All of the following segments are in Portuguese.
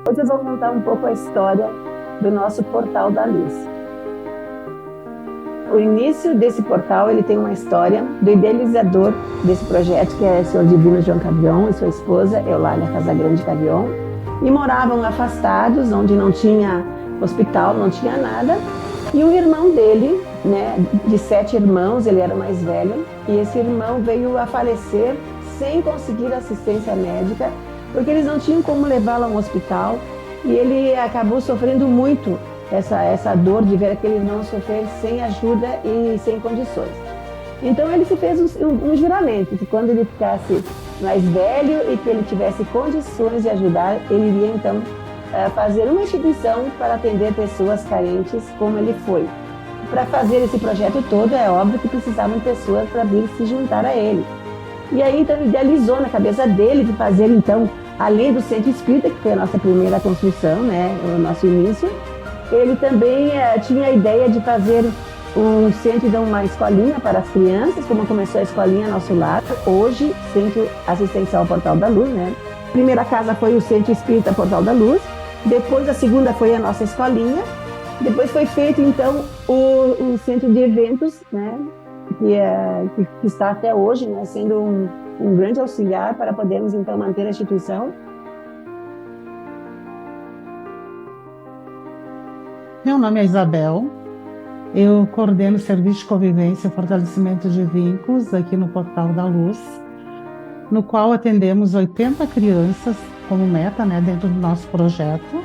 Hoje eu vou contar um pouco a história do nosso Portal da Luz. O início desse portal, ele tem uma história do idealizador desse projeto, que é o Senhor Divino João Cavion e sua esposa, Eulália Casagrande Cavion, e moravam afastados, onde não tinha hospital, não tinha nada, e o irmão dele, né, de 7 irmãos, ele era o mais velho, e esse irmão veio a falecer sem conseguir assistência médica, porque eles não tinham como levá-lo a um hospital, e ele acabou sofrendo muito essa dor de ver aquele irmão sofrer sem ajuda e sem condições. Então ele se fez um juramento que quando ele ficasse mais velho e que ele tivesse condições de ajudar, ele iria então fazer uma instituição para atender pessoas carentes como ele foi. Para fazer esse projeto todo, é óbvio que precisavam pessoas para vir se juntar a ele. E aí então ele idealizou na cabeça dele de fazer então, além do centro espírita, que foi a nossa primeira construção, né, o nosso início, ele também tinha a ideia de fazer um centro, então, uma escolinha para as crianças, como começou a escolinha Nosso Lar, hoje, Centro Assistencial Portal da Luz, né? A primeira casa foi o Centro Espírita Portal da Luz, depois a segunda foi a nossa escolinha, depois foi feito, então, o Centro de Eventos, né? Que está até hoje, né? Sendo um grande auxiliar para podermos, então, manter a instituição. Meu nome é Isabel, eu coordeno o Serviço de Convivência e Fortalecimento de Vínculos aqui no Portal da Luz, no qual atendemos 80 crianças como meta, né, dentro do nosso projeto.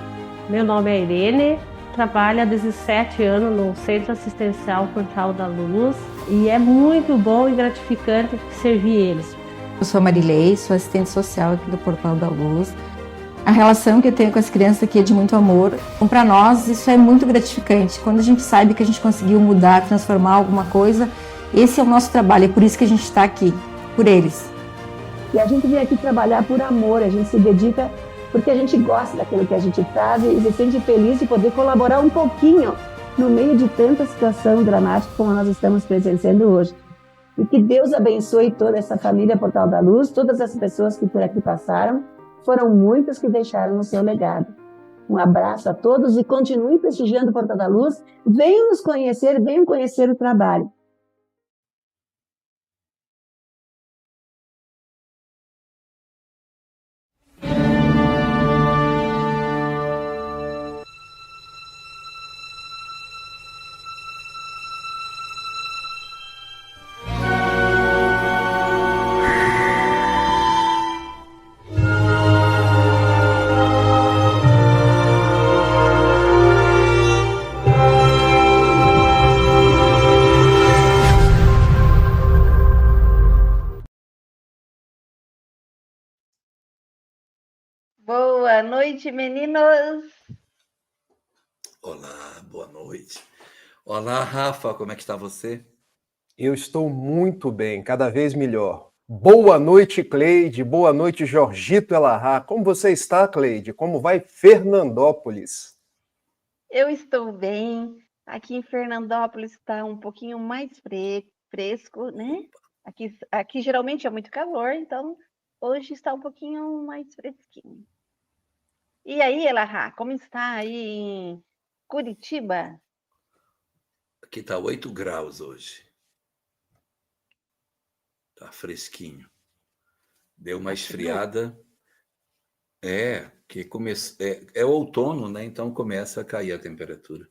Meu nome é Irene, trabalho há 17 anos no Centro Assistencial Portal da Luz e é muito bom e gratificante servir eles. Eu sou a Marilei, sou assistente social aqui do Portal da Luz. A relação que eu tenho com as crianças aqui é de muito amor. Então, para nós, isso é muito gratificante. Quando a gente sabe que a gente conseguiu mudar, transformar alguma coisa, esse é o nosso trabalho, é por isso que a gente está aqui, por eles. E a gente vem aqui trabalhar por amor, a gente se dedica porque a gente gosta daquilo que a gente faz e se sente feliz de poder colaborar um pouquinho no meio de tanta situação dramática como nós estamos presenciando hoje. E que Deus abençoe toda essa família Portal da Luz, todas as pessoas que por aqui passaram, foram muitas que deixaram o seu legado. Um abraço a todos e continue prestigiando o Portal da Luz. Venham nos conhecer, venham conhecer o trabalho. Boa noite, meninos. Olá, boa noite. Olá, Rafa, como é que está você? Eu estou muito bem, cada vez melhor. Boa noite, Cleide. Boa noite, Jorgito Elahá. Como você está, Cleide? Como vai Fernandópolis? Eu estou bem. Aqui em Fernandópolis está um pouquinho mais fresco, né? Aqui geralmente é muito calor, então hoje está um pouquinho mais fresquinho. E aí, Elahá, como está aí em Curitiba? Aqui está 8 graus hoje. Está fresquinho. Deu uma esfriada. É outono, né? Então começa a cair a temperatura.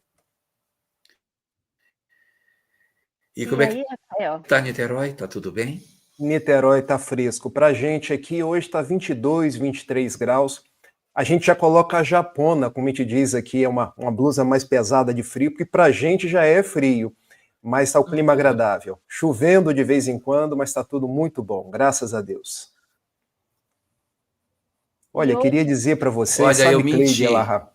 E como é aí, que Rafael? está Niterói? Está tudo bem? Niterói está fresco. Para a gente aqui hoje está 22, 23 graus. A gente já coloca a japona, como a gente diz aqui, é uma blusa mais pesada de frio, porque para a gente já é frio, mas está o clima agradável. Chovendo de vez em quando, mas está tudo muito bom, graças a Deus. Olha, queria dizer para vocês, Olha, sabe, eu Cleide menti. Elahá?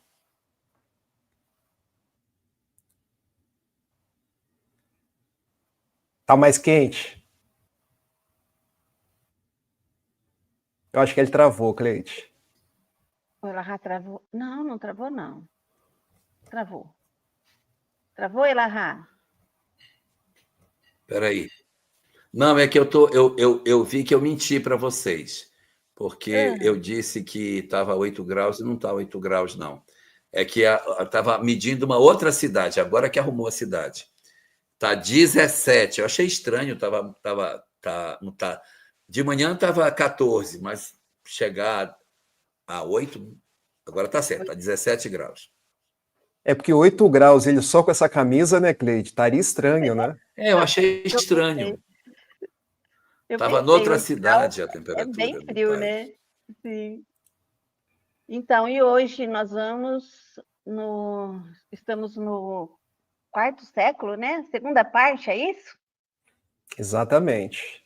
Tá mais quente? Eu acho que ele travou, Cleide. O Elahá travou? Não, não travou, não. Travou. Travou, Elahá? Espera aí. Não, é que eu vi que eu menti para vocês. porque eu disse que estava 8 graus e não está 8 graus, não. É que estava medindo uma outra cidade, agora que arrumou a cidade. Está 17. Eu achei estranho, não tá, de manhã estava 14, mas chegar a 8, agora está certo, está 17 graus. É porque 8 graus, ele só com essa camisa, né, Cleide? Estaria estranho, né? Eu achei estranho. Eu Estava pensei, noutra 8 graus cidade a é bem temperatura do frio, país. né? Sim. Então, e hoje nós estamos no 4º século, né? Segunda parte, é isso? Exatamente.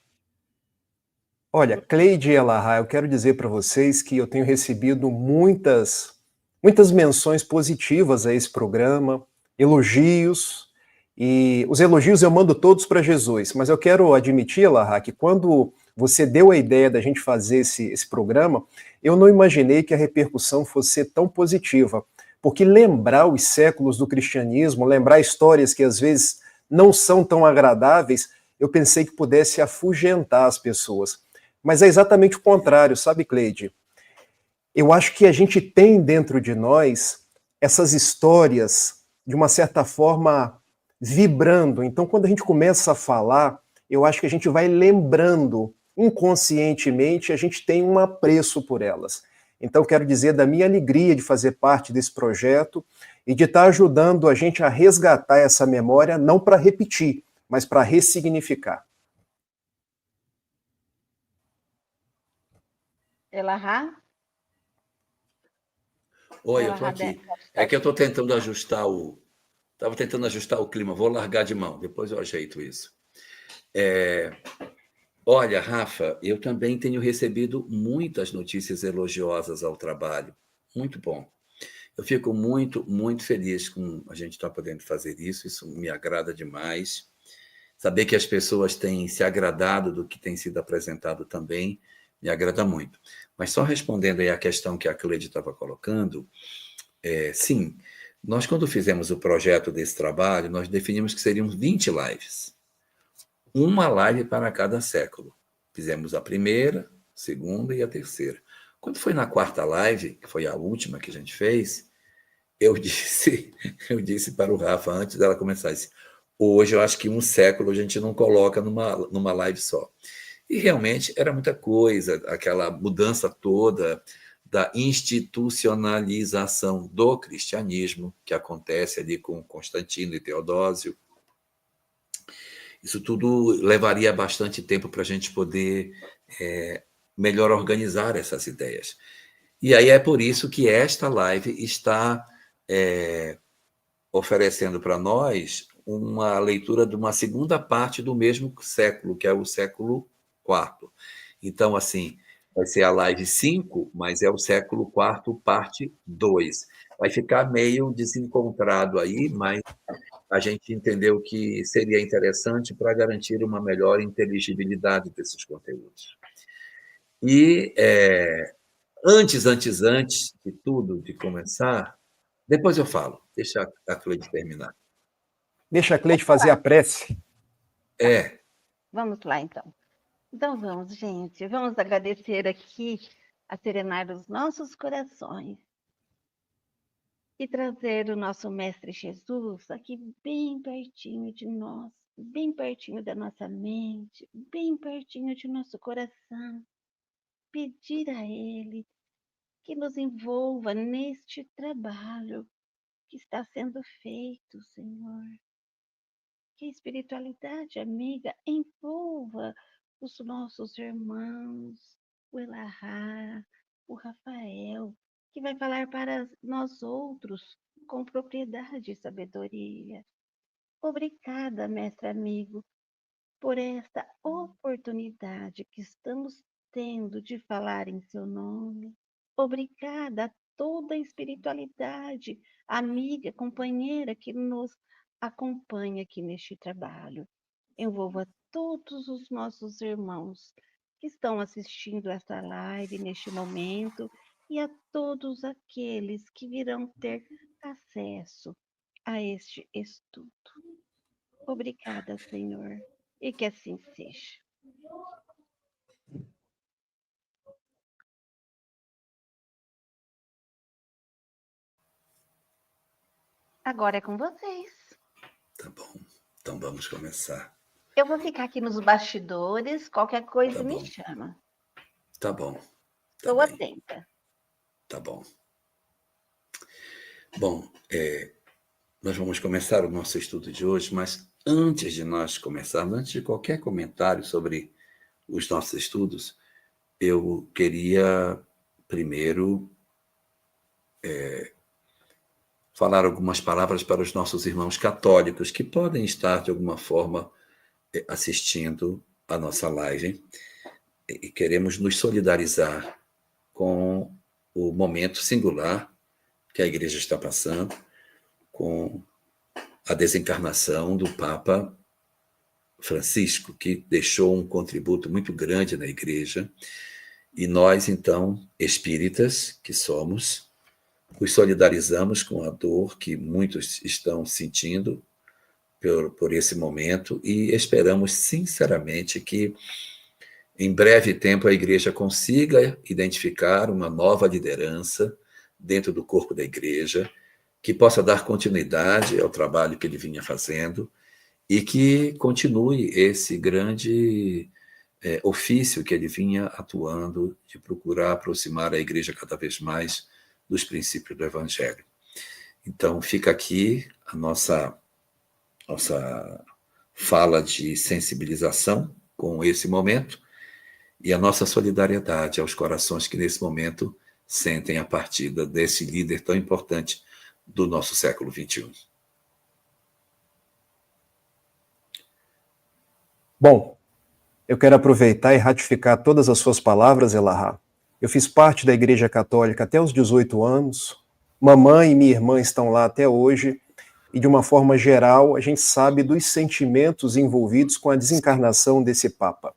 Olha, Cleide e Elahá, eu quero dizer para vocês que eu tenho recebido muitas menções positivas a esse programa, elogios, e os elogios eu mando todos para Jesus, mas eu quero admitir, Elahá, que quando você deu a ideia da gente fazer esse programa, eu não imaginei que a repercussão fosse ser tão positiva, porque lembrar os séculos do cristianismo, lembrar histórias que às vezes não são tão agradáveis, eu pensei que pudesse afugentar as pessoas. Mas é exatamente o contrário, sabe, Cleide? Eu acho que a gente tem dentro de nós essas histórias, de uma certa forma, vibrando. Então, quando a gente começa a falar, eu acho que a gente vai lembrando inconscientemente, a gente tem um apreço por elas. Então, quero dizer da minha alegria de fazer parte desse projeto e de estar ajudando a gente a resgatar essa memória, não para repetir, mas para ressignificar. Elahá? Oi, eu estou Elahá, aqui. tá É que eu estou aqui. tentando ajustar o. Estava tentando ajustar o clima, vou largar de mão, depois eu ajeito isso. Olha, Rafa, eu também tenho recebido muitas notícias elogiosas ao trabalho. Muito bom. Eu fico muito, muito feliz com a gente estar podendo fazer isso me agrada demais. Saber que as pessoas têm se agradado do que tem sido apresentado também me agrada muito. Mas só respondendo aí a questão que a Cleide estava colocando, sim, nós quando fizemos o projeto desse trabalho, nós definimos que seriam 20 lives. Uma live para cada século. Fizemos a primeira, segunda e a terceira. Quando foi na quarta live, que foi a última que a gente fez, eu disse para o Rafa, antes dela começar, disse, hoje eu acho que um século a gente não coloca numa live só. E realmente era muita coisa, aquela mudança toda da institucionalização do cristianismo, que acontece ali com Constantino e Teodósio. Isso tudo levaria bastante tempo para a gente poder melhor organizar essas ideias. E aí é por isso que esta live está oferecendo para nós uma leitura de uma segunda parte do mesmo século, que é o século IV. Então, assim, vai ser a live 5, mas é o século IV, parte 2. Vai ficar meio desencontrado aí, mas a gente entendeu que seria interessante para garantir uma melhor inteligibilidade desses conteúdos. E antes de tudo, de começar, depois eu falo, deixa a Cleide terminar. Deixa a Cleide fazer a prece. Vamos lá, então. Então vamos, gente. Vamos agradecer aqui a serenar os nossos corações e trazer o nosso Mestre Jesus aqui bem pertinho de nós, bem pertinho da nossa mente, bem pertinho de nosso coração. Pedir a Ele que nos envolva neste trabalho que está sendo feito, Senhor. Que a espiritualidade amiga envolva os nossos irmãos, o Elahá, o Rafael, que vai falar para nós outros com propriedade e sabedoria. Obrigada, mestre amigo, por esta oportunidade que estamos tendo de falar em seu nome. Obrigada a toda a espiritualidade, amiga, companheira que nos acompanha aqui neste trabalho. Envolva todos os nossos irmãos que estão assistindo esta live neste momento e a todos aqueles que virão ter acesso a este estudo. Obrigada, Senhor, e que assim seja. Agora é com vocês. Tá bom. Então vamos começar. Eu vou ficar aqui nos bastidores, qualquer coisa me chama. Tá bom. Estou atenta. Tá bom. Bom, nós vamos começar o nosso estudo de hoje, mas antes de nós começarmos, antes de qualquer comentário sobre os nossos estudos, eu queria primeiro falar algumas palavras para os nossos irmãos católicos que podem estar, de alguma forma, assistindo a nossa live, e queremos nos solidarizar com o momento singular que a Igreja está passando, com a desencarnação do Papa Francisco, que deixou um contributo muito grande na Igreja, e nós, então, espíritas que somos, nos solidarizamos com a dor que muitos estão sentindo por esse momento e esperamos sinceramente que em breve tempo a Igreja consiga identificar uma nova liderança dentro do corpo da Igreja, que possa dar continuidade ao trabalho que ele vinha fazendo e que continue esse grande ofício que ele vinha atuando de procurar aproximar a Igreja cada vez mais dos princípios do Evangelho. Então, fica aqui a nossa fala de sensibilização com esse momento e a nossa solidariedade aos corações que, nesse momento, sentem a partida desse líder tão importante do nosso século XXI. Bom, eu quero aproveitar e ratificar todas as suas palavras, Elahá. Eu fiz parte da Igreja Católica até os 18 anos, mamãe e minha irmã estão lá até hoje, e de uma forma geral, a gente sabe dos sentimentos envolvidos com a desencarnação desse Papa.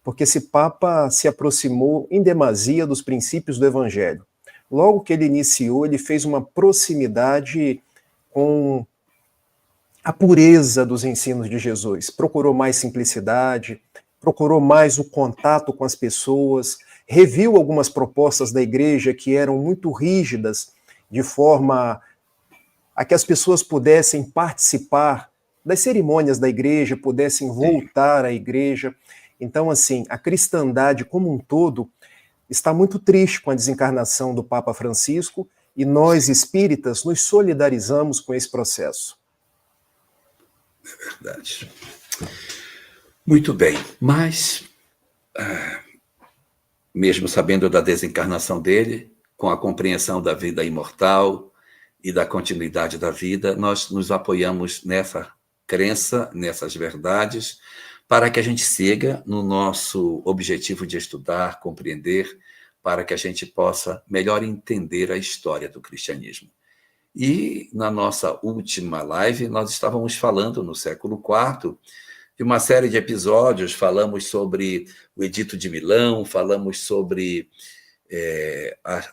Porque esse Papa se aproximou em demasia dos princípios do Evangelho. Logo que ele iniciou, ele fez uma proximidade com a pureza dos ensinos de Jesus. Procurou mais simplicidade, procurou mais o contato com as pessoas, reviu algumas propostas da Igreja que eram muito rígidas, de forma a que as pessoas pudessem participar das cerimônias da Igreja, pudessem voltar à Igreja. Então, assim, a cristandade como um todo está muito triste com a desencarnação do Papa Francisco e nós, espíritas, nos solidarizamos com esse processo. É verdade. Muito bem, mas, mesmo sabendo da desencarnação dele, com a compreensão da vida imortal e da continuidade da vida, nós nos apoiamos nessa crença, nessas verdades, para que a gente siga no nosso objetivo de estudar, compreender, para que a gente possa melhor entender a história do cristianismo. E na nossa última live, nós estávamos falando, no século IV, de uma série de episódios, falamos sobre o Edito de Milão, falamos sobre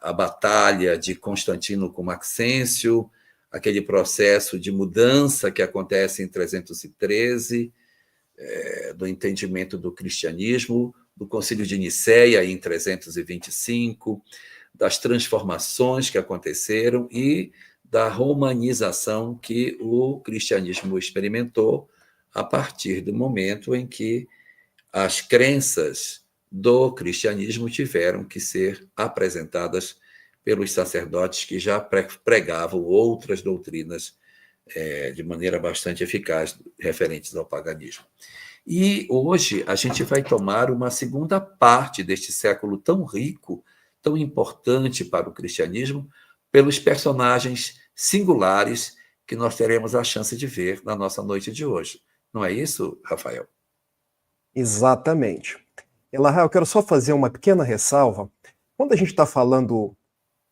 a batalha de Constantino com Maxêncio, aquele processo de mudança que acontece em 313, do entendimento do cristianismo, do Concílio de Nicéia em 325, das transformações que aconteceram e da romanização que o cristianismo experimentou a partir do momento em que as crenças do cristianismo tiveram que ser apresentadas pelos sacerdotes que já pregavam outras doutrinas de maneira bastante eficaz referentes ao paganismo. E hoje a gente vai tomar uma segunda parte deste século tão rico, tão importante para o cristianismo, pelos personagens singulares que nós teremos a chance de ver na nossa noite de hoje. Não é isso, Rafael? Exatamente. Elahá, eu quero só fazer uma pequena ressalva. Quando a gente está falando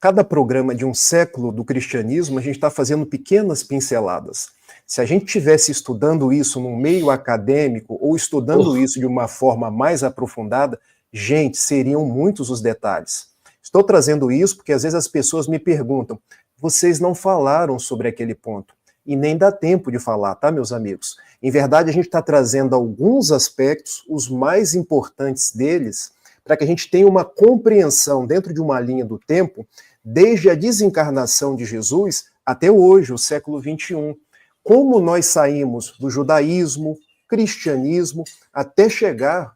cada programa de um século do cristianismo, a gente está fazendo pequenas pinceladas. Se a gente estivesse estudando isso num meio acadêmico ou estudando isso de uma forma mais aprofundada, gente, seriam muitos os detalhes. Estou trazendo isso porque às vezes as pessoas me perguntam, vocês não falaram sobre aquele ponto. E nem dá tempo de falar, tá, meus amigos? Em verdade, a gente está trazendo alguns aspectos, os mais importantes deles, para que a gente tenha uma compreensão dentro de uma linha do tempo, desde a desencarnação de Jesus até hoje, o século XXI. Como nós saímos do judaísmo, cristianismo, até chegar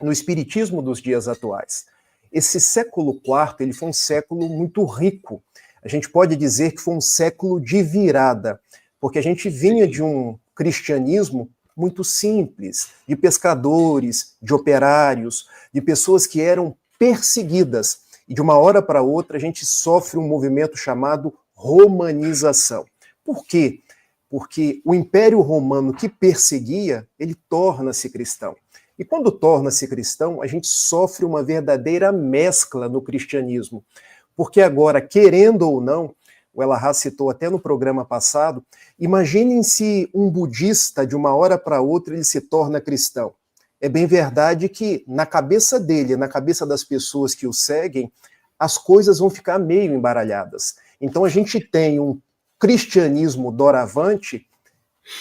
no espiritismo dos dias atuais. Esse século IV, ele foi um século muito rico. A gente pode dizer que foi um século de virada, porque a gente vinha de um cristianismo muito simples, de pescadores, de operários, de pessoas que eram perseguidas. E de uma hora para outra a gente sofre um movimento chamado romanização. Por quê? Porque o Império Romano que perseguia, ele torna-se cristão. E quando torna-se cristão, a gente sofre uma verdadeira mescla no cristianismo. Porque agora, querendo ou não, o Elahá citou até no programa passado, imaginem se um budista, de uma hora para outra, ele se torna cristão. É bem verdade que na cabeça dele, na cabeça das pessoas que o seguem, as coisas vão ficar meio embaralhadas. Então a gente tem um cristianismo doravante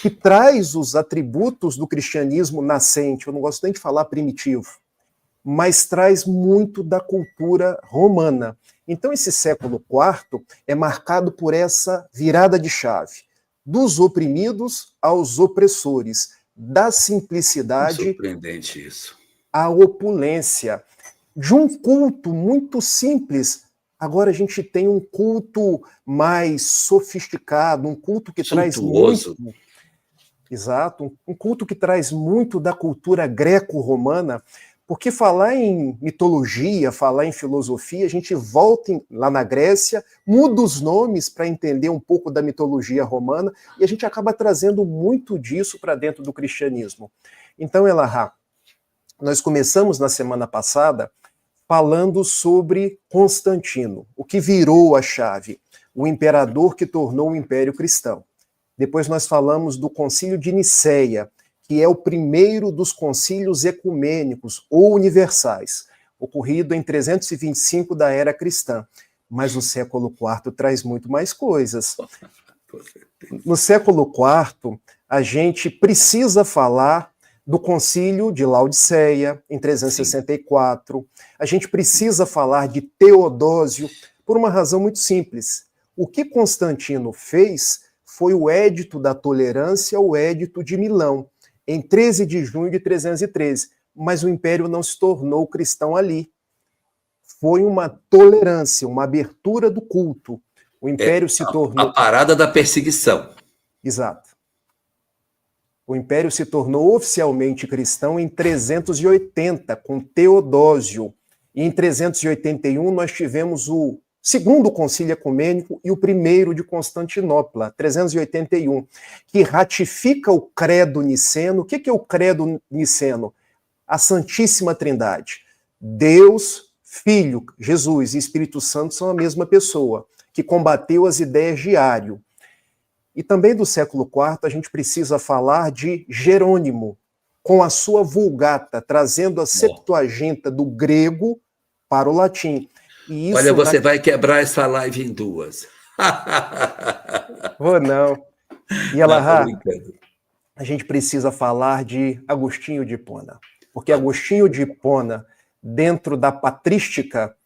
que traz os atributos do cristianismo nascente, eu não gosto nem de falar primitivo, mas traz muito da cultura romana. Então esse século IV é marcado por essa virada de chave, dos oprimidos aos opressores, da simplicidade surpreendente isso. à opulência, de um culto muito simples. Agora a gente tem um culto mais sofisticado, um culto que traz muito... Exato, um culto que traz muito da cultura greco-romana, porque falar em mitologia, falar em filosofia, a gente volta lá na Grécia, muda os nomes para entender um pouco da mitologia romana, e a gente acaba trazendo muito disso para dentro do cristianismo. Então, Elahá, nós começamos na semana passada falando sobre Constantino, o que virou a chave, o imperador que tornou o Império Cristão. Depois nós falamos do Concílio de Nicéia, que é o primeiro dos concílios ecumênicos ou universais, ocorrido em 325 da era cristã. Mas o século IV traz muito mais coisas. No século IV, a gente precisa falar do Concílio de Laodiceia, em 364. Sim. A gente precisa falar de Teodósio, por uma razão muito simples. O que Constantino fez foi o Édito da Tolerância, o Édito de Milão, em 13 de junho de 313. Mas o Império não se tornou cristão ali. Foi uma tolerância, uma abertura do culto. O Império se tornou... A parada da perseguição. Exato. O Império se tornou oficialmente cristão em 380, com Teodósio. E em 381 nós tivemos o segundo concílio ecumênico e o primeiro de Constantinopla, 381, que ratifica o credo niceno. O que é o credo niceno? A Santíssima Trindade. Deus, Filho, Jesus e Espírito Santo são a mesma pessoa, que combateu as ideias de Ário. E também do século IV a gente precisa falar de Jerônimo, com a sua Vulgata, trazendo a Septuaginta do grego para o latim. E isso, olha, você vai quebrar essa live em duas. Vou não. E Elahá, a gente precisa falar de Agostinho de Hipona. Porque Agostinho de Hipona, dentro da patrística,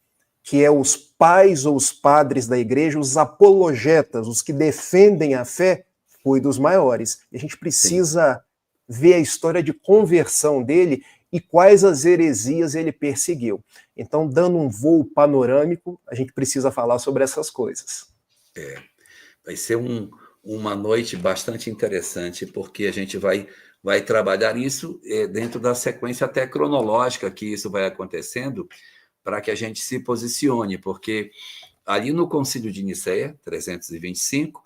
que é os pais ou os padres da igreja, os apologetas, os que defendem a fé, foi dos maiores. E a gente precisa ver a história de conversão dele e quais as heresias ele perseguiu. Então, dando um voo panorâmico, a gente precisa falar sobre essas coisas. Vai ser uma noite bastante interessante, porque a gente vai trabalhar isso dentro da sequência até cronológica que isso vai acontecendo, para que a gente se posicione, porque ali no Concílio de Nicéia, 325,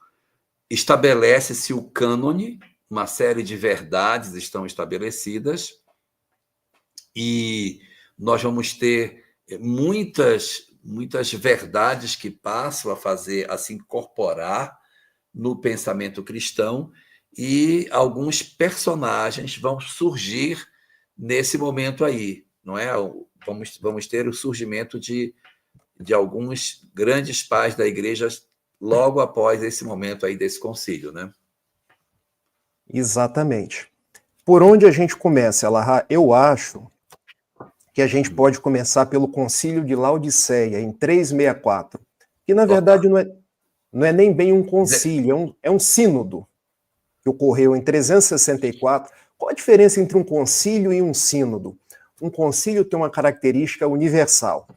estabelece-se o cânone, uma série de verdades estão estabelecidas, e nós vamos ter muitas verdades que passam a se incorporar no pensamento cristão, e alguns personagens vão surgir nesse momento aí, não é? Vamos ter o surgimento de alguns grandes pais da igreja logo após esse momento aí desse concílio, né? Exatamente. Por onde a gente começa, Elahá? Eu acho que a gente pode começar pelo Concílio de Laodiceia, em 364, que na verdade Não é nem bem um concílio, é um sínodo que ocorreu em 364. Qual a diferença entre um concílio e um sínodo? Um concílio tem uma característica universal.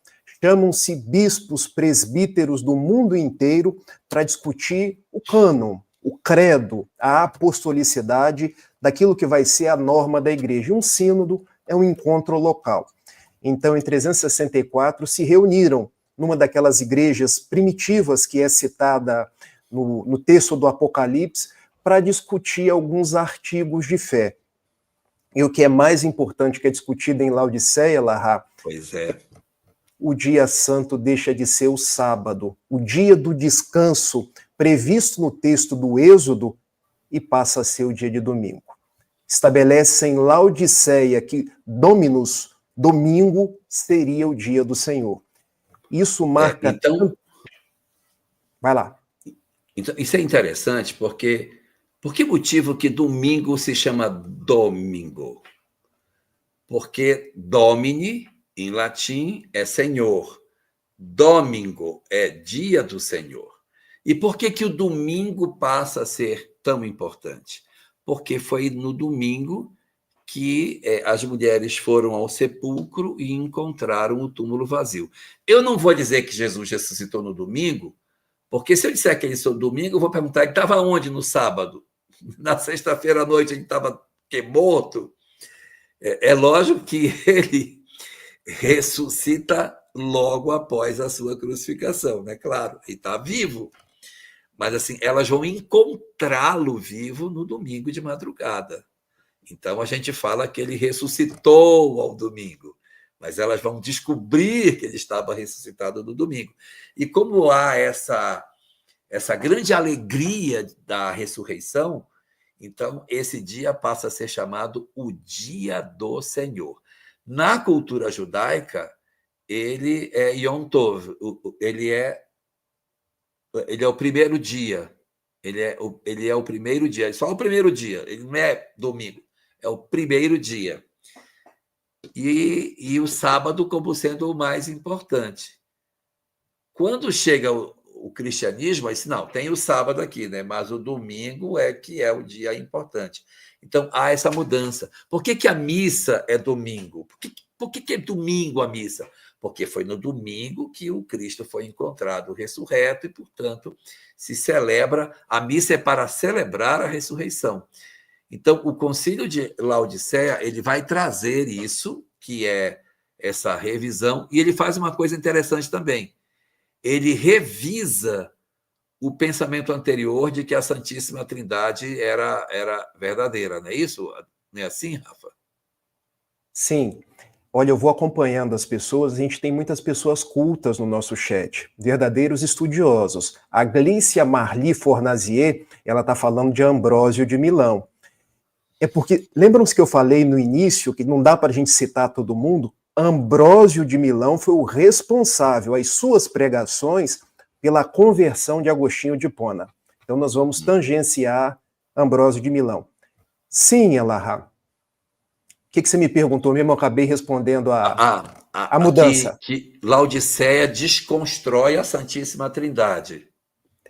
Chamam-se bispos presbíteros do mundo inteiro para discutir o cânon, o credo, a apostolicidade daquilo que vai ser a norma da igreja. E um sínodo é um encontro local. Então, em 364, se reuniram numa daquelas igrejas primitivas que é citada no texto do Apocalipse, para discutir alguns artigos de fé. E o que é mais importante, que é discutido em Laodiceia, Larra, pois é, o dia santo deixa de ser o sábado, o dia do descanso previsto no texto do Êxodo, e passa a ser o dia de domingo. Estabelece em Laodiceia que Dominus, domingo, seria o dia do Senhor. Isso marca... Então, vai lá. Então, isso é interessante porque... Por que motivo que domingo se chama domingo? Porque domini, em latim, é Senhor. Domingo é dia do Senhor. E por que o domingo passa a ser tão importante? Porque foi no domingo que as mulheres foram ao sepulcro e encontraram o túmulo vazio. Eu não vou dizer que Jesus ressuscitou no domingo, porque se eu disser que ele ressuscitou no domingo, eu vou perguntar, ele estava onde no sábado? Na sexta-feira à noite ele estava morto? É lógico que ele ressuscita logo após a sua crucificação, né? Claro, ele está vivo. Mas assim, elas vão encontrá-lo vivo no domingo de madrugada. Então a gente fala que ele ressuscitou ao domingo, mas elas vão descobrir que ele estava ressuscitado no domingo. E como há essa grande alegria da ressurreição, então esse dia passa a ser chamado o Dia do Senhor. Na cultura judaica, ele é Yom Tov, ele é o primeiro dia, ele é o primeiro dia, só o primeiro dia, ele não é domingo, é o primeiro dia. E o sábado como sendo o mais importante. Quando chega o cristianismo, disse, não, tem o sábado aqui, né? Mas o domingo que é o dia importante. Então, há essa mudança. Por que a missa é domingo? Por que é domingo a missa? Porque foi no domingo que o Cristo foi encontrado ressurreto e, portanto, se celebra, a missa é para celebrar a ressurreição. Então, o Concílio de Laodiceia, ele vai trazer isso, que é essa revisão, e ele faz uma coisa interessante também. Ele revisa o pensamento anterior de que a Santíssima Trindade era verdadeira, não é isso? Não é assim, Rafa? Sim. Olha, eu vou acompanhando as pessoas, a gente tem muitas pessoas cultas no nosso chat, verdadeiros estudiosos. A Glícia Marli Fornazier, ela está falando de Ambrósio de Milão. É porque, lembram-se que eu falei no início, que não dá para a gente citar todo mundo? Ambrósio de Milão foi o responsável, as suas pregações, pela conversão de Agostinho de Hipona. Então nós vamos tangenciar Ambrósio de Milão. Sim, Elahá. O que você me perguntou mesmo? Eu acabei respondendo a mudança. Que Laodiceia desconstrói a Santíssima Trindade.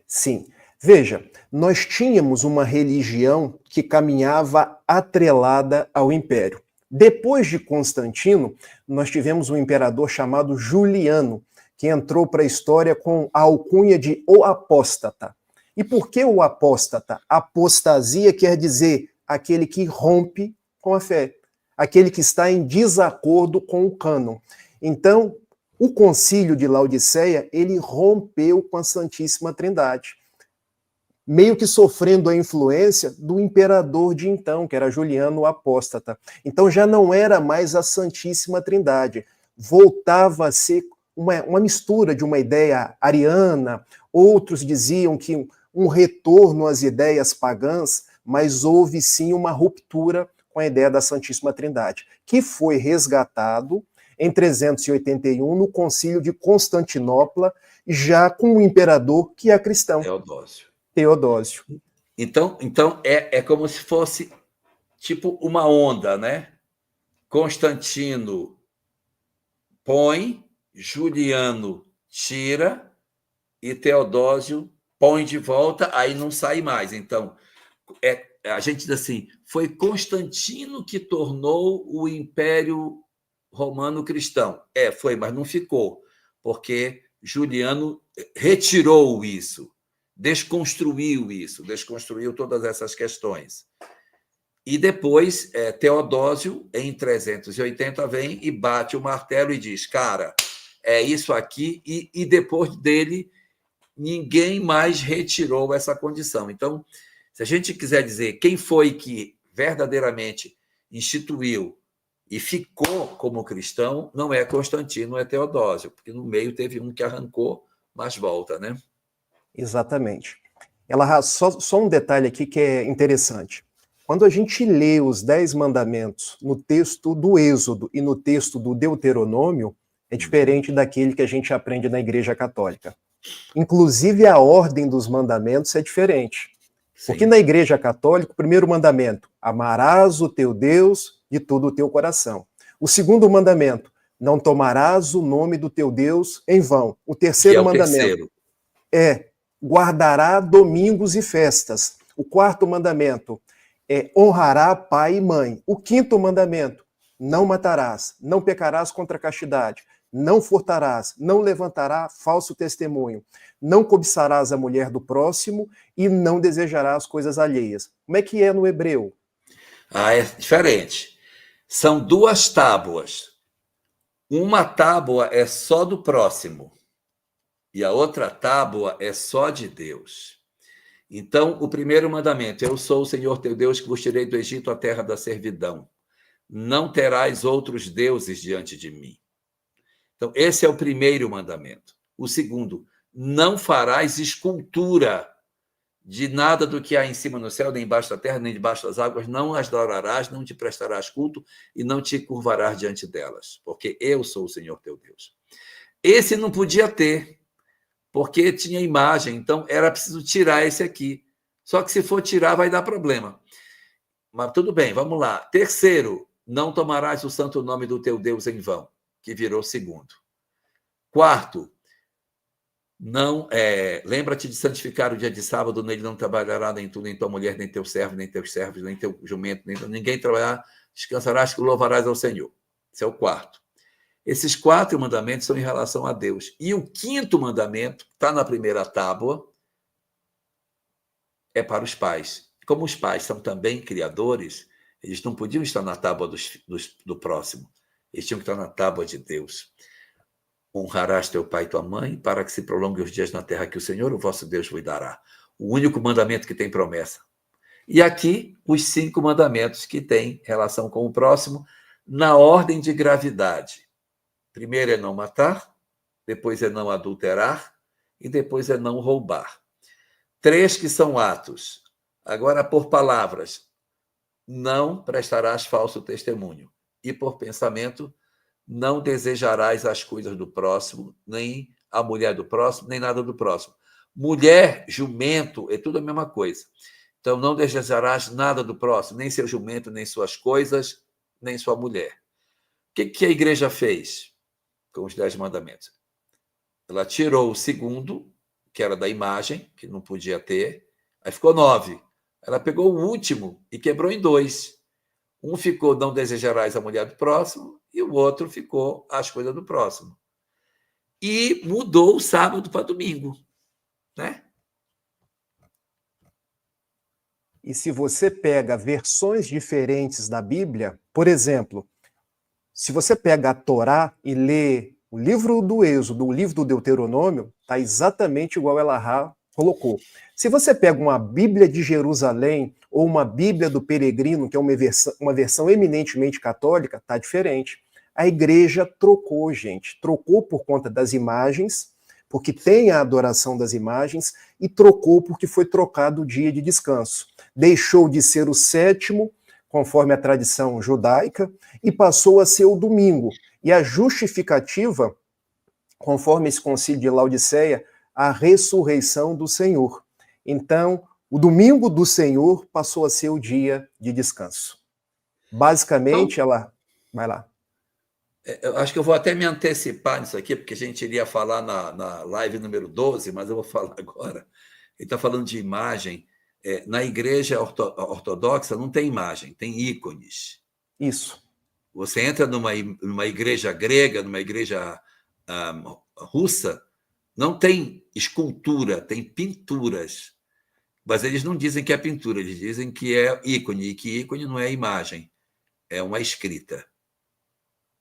Sim. Veja, nós tínhamos uma religião que caminhava atrelada ao império. Depois de Constantino, nós tivemos um imperador chamado Juliano, que entrou para a história com a alcunha de o apóstata. E por que o apóstata? Apostasia quer dizer aquele que rompe com a fé, aquele que está em desacordo com o cânon. Então, o concílio de Laodiceia, ele rompeu com a Santíssima Trindade, meio que sofrendo a influência do imperador de então, que era Juliano o Apóstata. Então já não era mais a Santíssima Trindade, voltava a ser uma mistura de uma ideia ariana, outros diziam que um retorno às ideias pagãs, mas houve sim uma ruptura com a ideia da Santíssima Trindade, que foi resgatado em 381 no Concílio de Constantinopla, já com um imperador que é cristão. Teodósio. Então é como se fosse tipo uma onda, né? Constantino põe, Juliano tira e Teodósio põe de volta, aí não sai mais. Então, a gente diz assim, foi Constantino que tornou o Império Romano cristão. Foi, mas não ficou, porque Juliano retirou isso, desconstruiu todas essas questões. E depois, Teodósio, em 380, vem e bate o martelo e diz, cara, é isso aqui, e depois dele, ninguém mais retirou essa condição. Então, se a gente quiser dizer quem foi que verdadeiramente instituiu e ficou como cristão, não é Constantino, é Teodósio, porque no meio teve um que arrancou, mas volta, né? Exatamente. Só um detalhe aqui que é interessante. Quando a gente lê os 10 mandamentos no texto do Êxodo e no texto do Deuteronômio, é diferente daquele que a gente aprende na Igreja Católica. Inclusive, a ordem dos mandamentos é diferente. Sim. Porque na Igreja Católica, o primeiro mandamento, amarás o teu Deus de todo o teu coração. O segundo mandamento, não tomarás o nome do teu Deus em vão. O terceiro mandamento guardará domingos e festas. O quarto mandamento honrará pai e mãe. O quinto mandamento, não matarás, não pecarás contra a castidade, não furtarás, não levantará falso testemunho, não cobiçarás a mulher do próximo e não desejarás coisas alheias. Como é que é no hebreu? É diferente. São 2 tábuas. Uma tábua é só do próximo e a outra tábua é só de Deus. Então, o primeiro mandamento, eu sou o Senhor teu Deus que vos tirei do Egito, a terra da servidão. Não terás outros deuses diante de mim. Então, esse é o primeiro mandamento. O segundo, não farás escultura de nada do que há em cima no céu, nem embaixo da terra, nem debaixo das águas, não as adorarás, não te prestarás culto e não te curvarás diante delas, porque eu sou o Senhor teu Deus. Esse não podia ter, porque tinha imagem, então era preciso tirar esse aqui. Só que se for tirar, vai dar problema. Mas tudo bem, vamos lá. Terceiro, não tomarás o santo nome do teu Deus em vão, que virou segundo. Quarto, lembra-te de santificar o dia de sábado, nele não trabalhará nem tu, nem tua mulher, nem teu servo, nem teus servos, nem teu jumento, nem ninguém trabalhará, descansarás que louvarás ao Senhor. Esse é o quarto. Esses 4 mandamentos são em relação a Deus. E o quinto mandamento, está na primeira tábua, é para os pais. Como os pais são também criadores, eles não podiam estar na tábua do próximo. Eles tinham que estar na tábua de Deus. Honrarás teu pai e tua mãe, para que se prolonguem os dias na terra que o Senhor, o vosso Deus, vos dará. O único mandamento que tem promessa. E aqui, os 5 mandamentos que têm relação com o próximo, na ordem de gravidade. Primeiro é não matar, depois é não adulterar e depois é não roubar. 3 que são atos. Agora, por palavras, não prestarás falso testemunho. E por pensamento, não desejarás as coisas do próximo, nem a mulher do próximo, nem nada do próximo. Mulher, jumento, é tudo a mesma coisa. Então, não desejarás nada do próximo, nem seu jumento, nem suas coisas, nem sua mulher. O que a igreja fez com os 10 mandamentos? Ela tirou o segundo, que era da imagem, que não podia ter, aí ficou 9. Ela pegou o último e quebrou em 2. Um ficou não desejarás a mulher do próximo e o outro ficou as coisas do próximo. E mudou o sábado para domingo, né? E se você pega versões diferentes da Bíblia, por exemplo, se você pega a Torá e lê o livro do Êxodo, o livro do Deuteronômio, está exatamente igual Elahá colocou. Se você pega uma Bíblia de Jerusalém ou uma Bíblia do Peregrino, que é uma versão eminentemente católica, está diferente. A igreja trocou, gente. Trocou por conta das imagens, porque tem a adoração das imagens, e trocou porque foi trocado o dia de descanso. Deixou de ser o 7º, conforme a tradição judaica, e passou a ser o domingo. E a justificativa, conforme esse concílio de Laodiceia, a ressurreição do Senhor. Então, o domingo do Senhor passou a ser o dia de descanso. Basicamente, então, ela... Vai lá. Eu acho que eu vou até me antecipar nisso aqui, porque a gente iria falar na live número 12, mas eu vou falar agora. Ele está falando de imagem. Na igreja ortodoxa não tem imagem, tem ícones. Isso. Você entra numa igreja grega, numa igreja russa, não tem escultura, tem pinturas. Mas eles não dizem que é pintura, eles dizem que é ícone, e que ícone não é imagem, é uma escrita.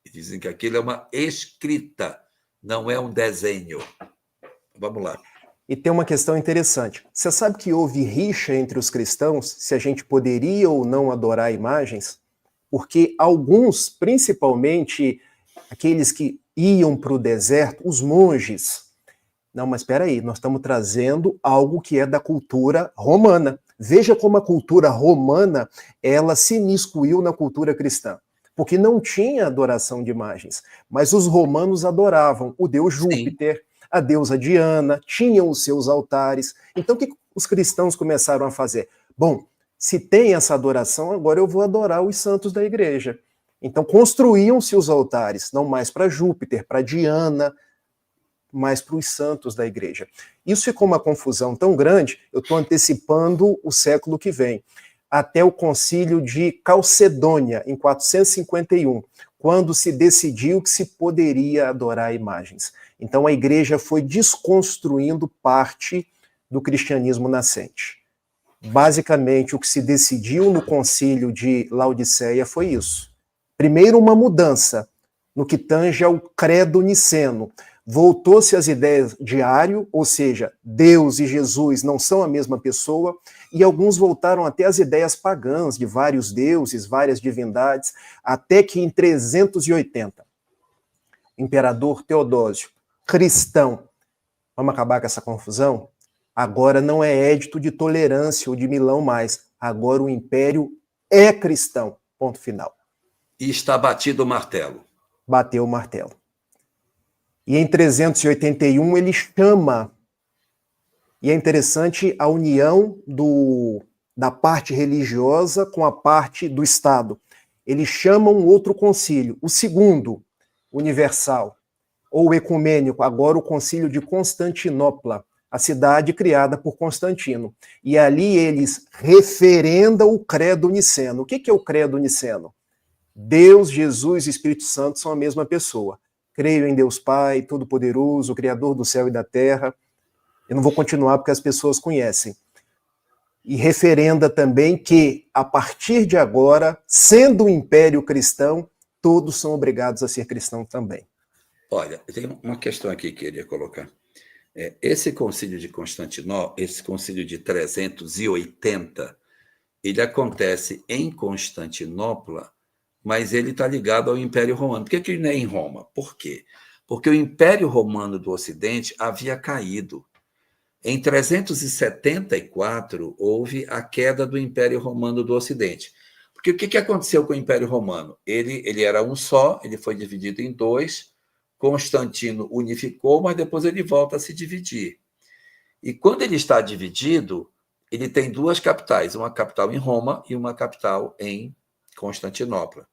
Eles dizem que aquilo é uma escrita, não é um desenho. Vamos lá. E tem uma questão interessante. Você sabe que houve rixa entre os cristãos se a gente poderia ou não adorar imagens? Porque alguns, principalmente aqueles que iam para o deserto, os monges, não, mas espera aí, nós estamos trazendo algo que é da cultura romana. Veja como a cultura romana, ela se imiscuiu na cultura cristã. Porque não tinha adoração de imagens, mas os romanos adoravam o deus Júpiter, a deusa Diana, tinham os seus altares. Então o que os cristãos começaram a fazer? Bom, se tem essa adoração, agora eu vou adorar os santos da igreja. Então construíam-se os altares, não mais para Júpiter, para Diana, mas para os santos da igreja. Isso ficou uma confusão tão grande, eu estou antecipando o século que vem, até o concílio de Calcedônia, em 451, quando se decidiu que se poderia adorar imagens. Então a igreja foi desconstruindo parte do cristianismo nascente. Basicamente, o que se decidiu no concílio de Laodiceia foi isso. Primeiro, uma mudança no que tange ao credo niceno. Voltou-se às ideias de Ário, ou seja, Deus e Jesus não são a mesma pessoa, e alguns voltaram até às ideias pagãs de vários deuses, várias divindades, até que em 380, imperador Teodósio, cristão, vamos acabar com essa confusão? Agora não é édito de tolerância ou de Milão mais, agora o império é cristão, ponto final. E está batido o martelo. Bateu o martelo. E em 381 ele chama, e é interessante a união da parte religiosa com a parte do Estado. Ele chama um outro concílio, o segundo, universal, ou ecumênico, agora o concílio de Constantinopla, a cidade criada por Constantino. E ali eles referendam o credo niceno. O que é o credo niceno? Deus, Jesus e Espírito Santo são a mesma pessoa. Creio em Deus Pai, Todo-Poderoso, Criador do céu e da terra. Eu não vou continuar porque as pessoas conhecem. E referenda também que, a partir de agora, sendo um império cristão, todos são obrigados a ser cristãos também. Olha, tem uma questão aqui que eu queria colocar. Esse concílio de Constantinopla, esse concílio de 380, ele acontece em Constantinopla, mas ele está ligado ao Império Romano. Por que ele não é em Roma? Por quê? Porque o Império Romano do Ocidente havia caído. Em 374, houve a queda do Império Romano do Ocidente. Porque o que aconteceu com o Império Romano? Ele era um só, ele foi dividido em dois, Constantino unificou, mas depois ele volta a se dividir. E quando ele está dividido, ele tem duas capitais, uma capital em Roma e uma capital em Constantinopla.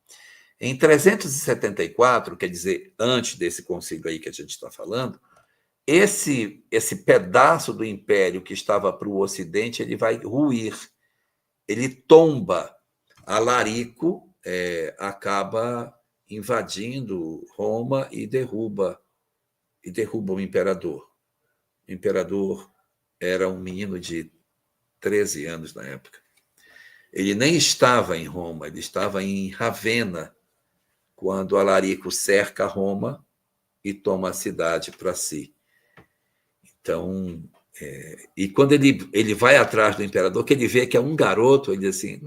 Em 374, quer dizer, antes desse concílio aí que a gente está falando, esse pedaço do império que estava para o Ocidente, ele vai ruir, ele tomba. Alarico acaba invadindo Roma e derruba o imperador. O imperador era um menino de 13 anos na época. Ele nem estava em Roma, ele estava em Ravenna, quando Alarico cerca Roma e toma a cidade para si. Então, e quando ele vai atrás do imperador, que ele vê que é um garoto, ele diz assim,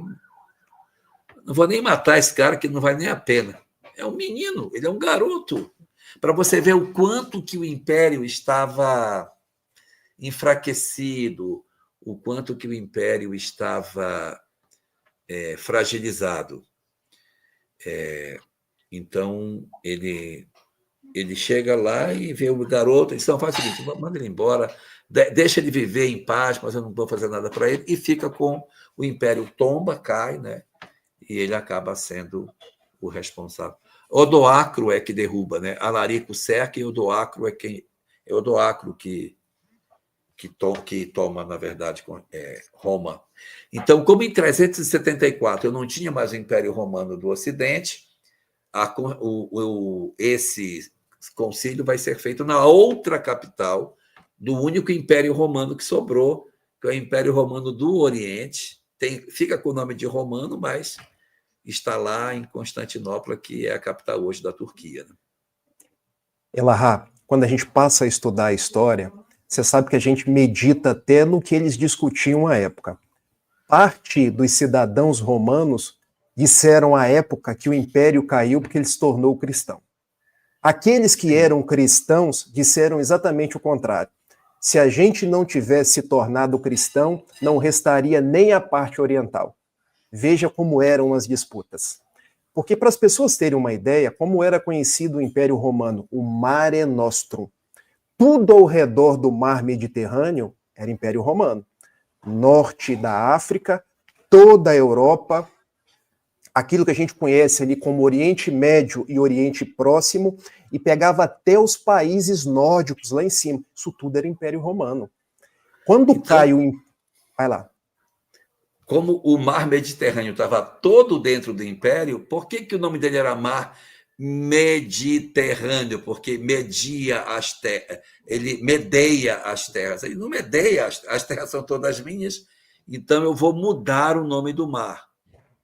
não vou nem matar esse cara, que não vale nem a pena. É um menino, ele é um garoto. Para você ver o quanto que o império estava enfraquecido, o quanto que o império estava fragilizado. Então, ele chega lá e vê o garoto, e faz o seguinte, manda ele embora, deixa ele viver em paz, mas eu não vou fazer nada para ele, e fica com o império tomba, cai, né? E ele acaba sendo o responsável. Odoacro é que derruba, né? Alarico cerca e Odoacro é Odoacro que que toma, na verdade, Roma. Então, como em 374 eu não tinha mais o Império Romano do Ocidente, esse concílio vai ser feito na outra capital do único Império Romano que sobrou, que é o Império Romano do Oriente. Fica com o nome de romano, mas está lá em Constantinopla, que é a capital hoje da Turquia. Né? Elahá, quando a gente passa a estudar a história, você sabe que a gente medita até no que eles discutiam à época. Parte dos cidadãos romanos disseram à época que o império caiu porque ele se tornou cristão. Aqueles que eram cristãos disseram exatamente o contrário. Se a gente não tivesse se tornado cristão, não restaria nem a parte oriental. Veja como eram as disputas. Porque para as pessoas terem uma ideia, como era conhecido o Império Romano, o Mare Nostrum. Tudo ao redor do mar Mediterrâneo era Império Romano. Norte da África, toda a Europa, aquilo que a gente conhece ali como Oriente Médio e Oriente Próximo, e pegava até os países nórdicos lá em cima. Isso tudo era Império Romano. Quando então, cai o... Vai lá. Como o mar Mediterrâneo estava todo dentro do Império, por que o nome dele era Mar Mediterrâneo? Porque media as terras, ele medeia as terras. Ele não medeia, as terras são todas minhas, então eu vou mudar o nome do mar.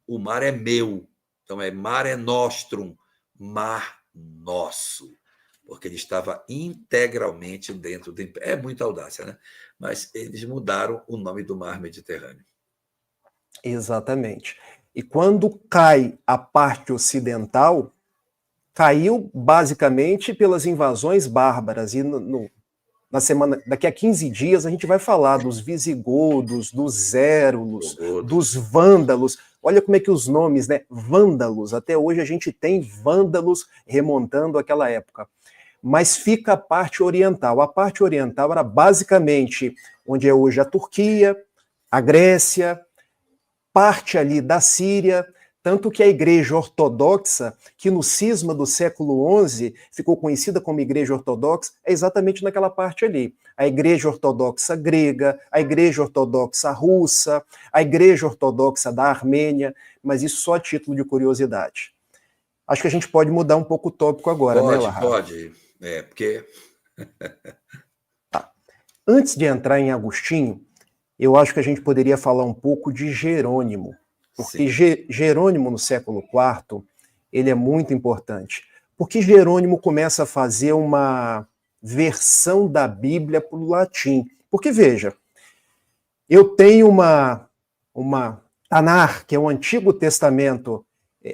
O mar é meu, então é Mare Nostrum, mar nosso, porque ele estava integralmente dentro do Império. É muita audácia, né? Mas eles mudaram o nome do mar Mediterrâneo. Exatamente. E quando cai a parte ocidental, caiu basicamente pelas invasões bárbaras. E na semana, daqui a 15 dias, a gente vai falar dos visigodos, dos érulos, dos vândalos. Olha como é que os nomes, né? Vândalos. Até hoje a gente tem vândalos remontando aquela época. Mas fica a parte oriental. A parte oriental era basicamente onde é hoje a Turquia, a Grécia, parte ali da Síria, tanto que a Igreja Ortodoxa, que no cisma do século XI ficou conhecida como Igreja Ortodoxa, é exatamente naquela parte ali. A Igreja Ortodoxa grega, a Igreja Ortodoxa russa, a Igreja Ortodoxa da Armênia, mas isso só a título de curiosidade. Acho que a gente pode mudar um pouco o tópico agora, né, Elahá? Pode. Porque... Tá. Antes de entrar em Agostinho, eu acho que a gente poderia falar um pouco de Jerônimo, porque Jerônimo, no século IV, ele é muito importante, porque Jerônimo começa a fazer uma versão da Bíblia para o latim. Porque, veja, eu tenho uma Tanar, que é o Antigo Testamento,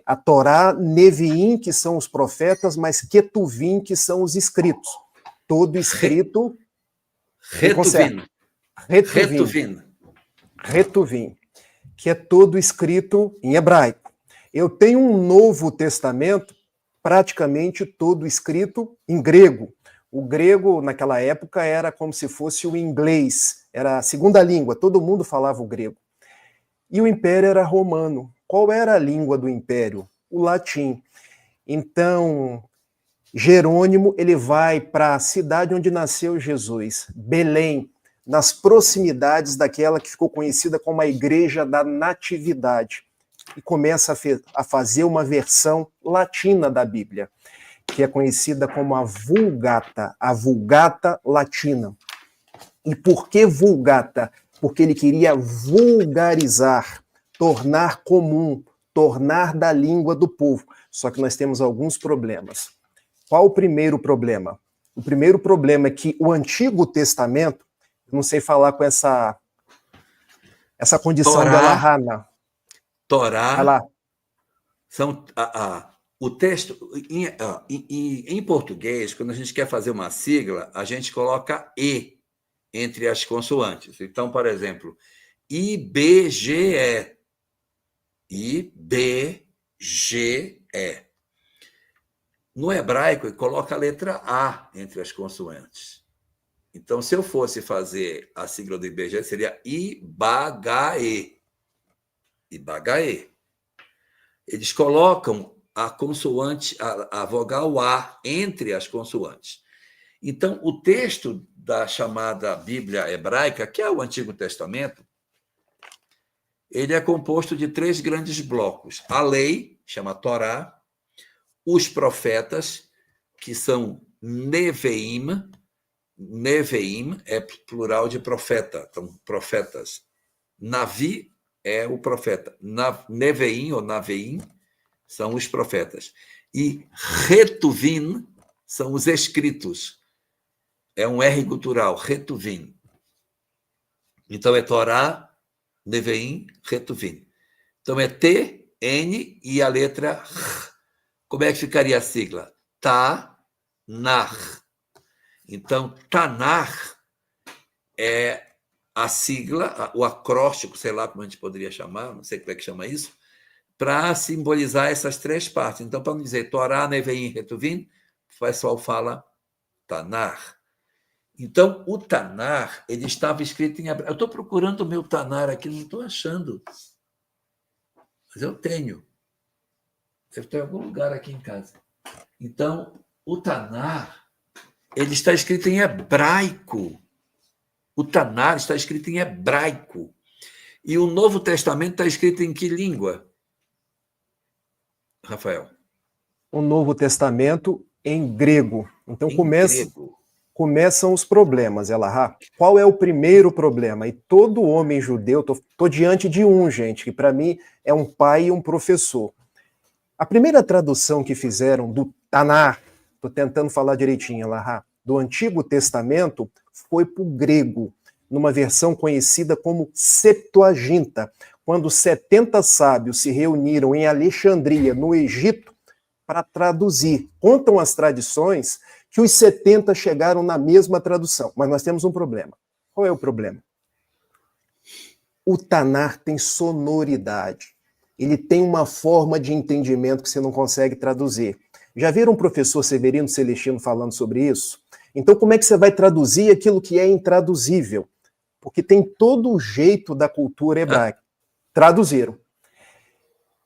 a Torá, Neviim, que são os profetas, mas Ketuvim, que são os escritos. Todo escrito... Retuvim, que é todo escrito em hebraico. Eu tenho um Novo Testamento praticamente todo escrito em grego. O grego, naquela época, era como se fosse o inglês, era a segunda língua, todo mundo falava o grego. E o Império era romano. Qual era a língua do Império? O latim. Então, Jerônimo, ele vai para a cidade onde nasceu Jesus, Belém, nas proximidades daquela que ficou conhecida como a Igreja da Natividade, e começa a fazer uma versão latina da Bíblia, que é conhecida como a Vulgata Latina. E por que Vulgata? Porque ele queria vulgarizar, tornar comum, tornar da língua do povo. Só que nós temos alguns problemas. Qual o primeiro problema? O primeiro problema é que o Antigo Testamento, não sei falar com essa condição dela rana. Torá são o texto em português, quando a gente quer fazer uma sigla, a gente coloca E entre as consoantes. Então, por exemplo, IBGE. No hebraico, coloca a letra A entre as consoantes. Então, se eu fosse fazer a sigla do IBGE, seria Ibagaê. Ibagaê. Eles colocam a consoante, a vogal A entre as consoantes. Então, o texto da chamada Bíblia hebraica, que é o Antigo Testamento, ele é composto de 3 grandes blocos. A lei, chama Torá, os profetas, que são Neveim, Neveim é plural de profeta, então, profetas. Navi é o profeta. Neveim ou Naveim são os profetas. E Retuvim são os escritos. É um R gutural, Retuvim. Então, é Torá, Neveim, Retuvim. Então, é T, N e a letra R. Como é que ficaria a sigla? Tanar. Então, Tanar é a sigla, o acróstico, sei lá como a gente poderia chamar, não sei como é que chama isso, para simbolizar essas 3 partes. Então, para não dizer Torá, Neveim, Retuvim, o pessoal fala Tanar. Então, o Tanar, ele estava escrito em hebraico. Eu estou procurando o meu Tanar aqui, não estou achando. Mas eu tenho. Deve ter em algum lugar aqui em casa. Então, o Tanar, ele está escrito em hebraico. O Tanar está escrito em hebraico. E o Novo Testamento está escrito em que língua, Rafael? O Novo Testamento em grego. Então, Em grego. começam os problemas, Elahá. Qual é o primeiro problema? E todo homem judeu, estou diante de um, gente, que para mim é um pai e um professor. A primeira tradução que fizeram do Tanar, estou tentando falar direitinho, Elahá, do Antigo Testamento, foi para o grego, numa versão conhecida como Septuaginta, quando 70 sábios se reuniram em Alexandria, no Egito, para traduzir. Contam as tradições que os 70 chegaram na mesma tradução, mas nós temos um problema. Qual é o problema? O Tanar tem sonoridade. Ele tem uma forma de entendimento que você não consegue traduzir. Já viram o professor Severino Celestino falando sobre isso? Então, como é que você vai traduzir aquilo que é intraduzível? Porque tem todo o jeito da cultura hebraica. Traduziram.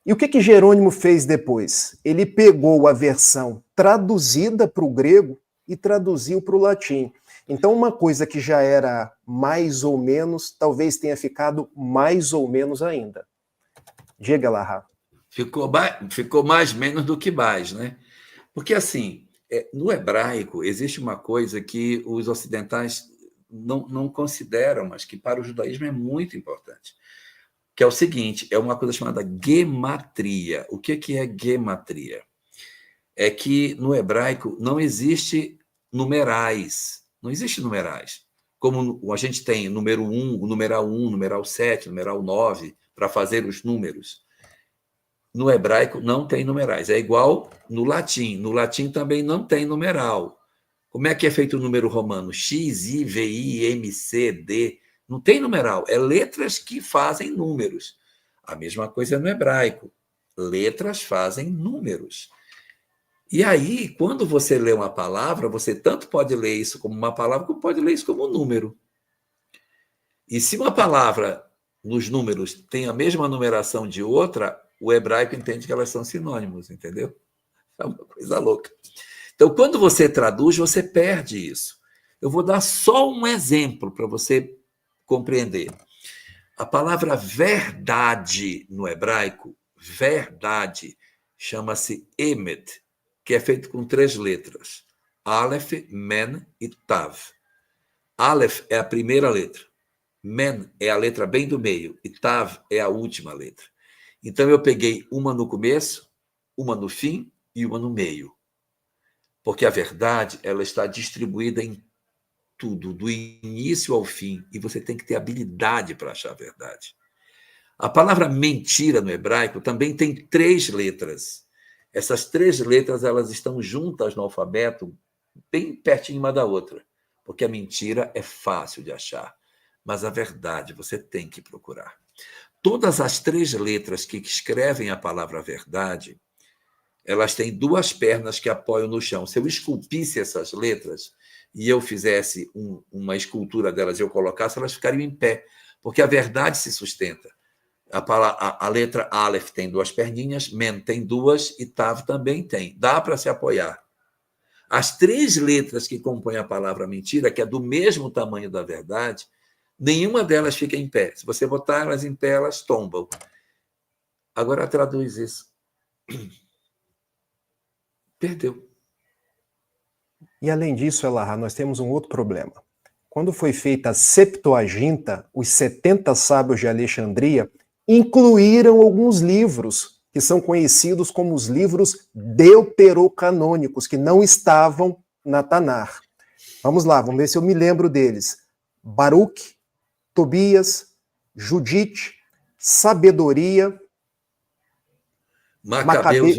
E o que Jerônimo fez depois? Ele pegou a versão traduzida para o grego e traduziu para o latim. Então, uma coisa que já era mais ou menos, talvez tenha ficado mais ou menos ainda. Diga, Elahá. Ficou mais menos do que mais, né? Porque, assim, no hebraico existe uma coisa que os ocidentais não consideram, mas que para o judaísmo é muito importante, que é o seguinte, é uma coisa chamada gematria. O que é gematria? É que no hebraico não existe numerais. Não existe numerais. Como a gente tem número 1, o numeral 1, numeral 7, numeral 9, para fazer os números. No hebraico não tem numerais. É igual no latim. No latim também não tem numeral. Como é que é feito o número romano? X, I, V, I, M, C, D. Não tem numeral. É letras que fazem números. A mesma coisa no hebraico. Letras fazem números. E aí, quando você lê uma palavra, você tanto pode ler isso como uma palavra, como pode ler isso como um número. E se uma palavra nos números tem a mesma numeração de outra, o hebraico entende que elas são sinônimos, entendeu? É uma coisa louca. Então, quando você traduz, você perde isso. Eu vou dar só um exemplo para você compreender. A palavra verdade no hebraico, verdade, chama-se emet, que é feito com 3 letras. Aleph, Men e Tav. Aleph é a primeira letra. Men é a letra bem do meio. E Tav é a última letra. Então, eu peguei uma no começo, uma no fim e uma no meio. Porque a verdade, ela está distribuída em tudo, do início ao fim, e você tem que ter habilidade para achar a verdade. A palavra mentira no hebraico também tem 3 letras. Essas 3 letras, elas estão juntas no alfabeto, bem pertinho uma da outra, porque a mentira é fácil de achar, mas a verdade você tem que procurar. Todas as 3 letras que escrevem a palavra verdade, elas têm 2 pernas que apoiam no chão. Se eu esculpisse essas letras e eu fizesse uma escultura delas e eu colocasse, elas ficariam em pé, porque a verdade se sustenta. A letra Aleph tem 2 perninhas, Men tem 2 e Tav também tem. Dá para se apoiar. As 3 letras que compõem a palavra mentira, que é do mesmo tamanho da verdade, nenhuma delas fica em pé. Se você botar elas em pé, elas tombam. Agora traduz isso. Perdeu. E além disso, Elahá, nós temos um outro problema. Quando foi feita a Septuaginta, os 70 sábios de Alexandria incluíram alguns livros que são conhecidos como os livros deuterocanônicos, que não estavam na Tanar. Vamos lá, vamos ver se eu me lembro deles. Baruque, Tobias, Judite, Sabedoria, Macabeus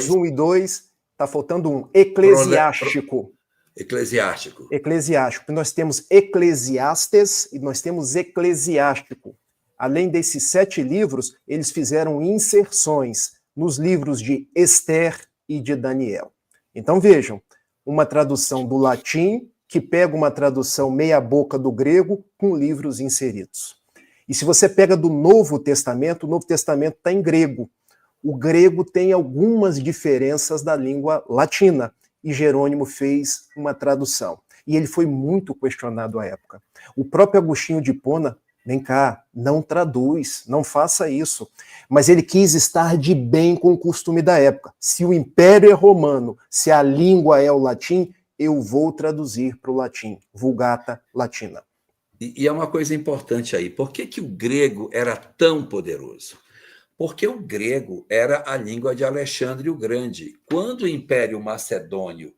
1 e 2, está faltando um, Eclesiástico. Eclesiástico. Nós temos Eclesiastes e nós temos Eclesiástico. Além desses 7 livros, eles fizeram inserções nos livros de Esther e de Daniel. Então vejam, uma tradução do latim que pega uma tradução meia-boca do grego com livros inseridos. E se você pega do Novo Testamento, o Novo Testamento está em grego. O grego tem algumas diferenças da língua latina, e Jerônimo fez uma tradução. E ele foi muito questionado à época. O próprio Agostinho de Hipona, vem cá, não traduz, não faça isso. Mas ele quis estar de bem com o costume da época. Se o império é romano, se a língua é o latim, eu vou traduzir para o latim, Vulgata Latina. E é uma coisa importante aí. Por que o grego era tão poderoso? Porque o grego era a língua de Alexandre o Grande. Quando o Império Macedônio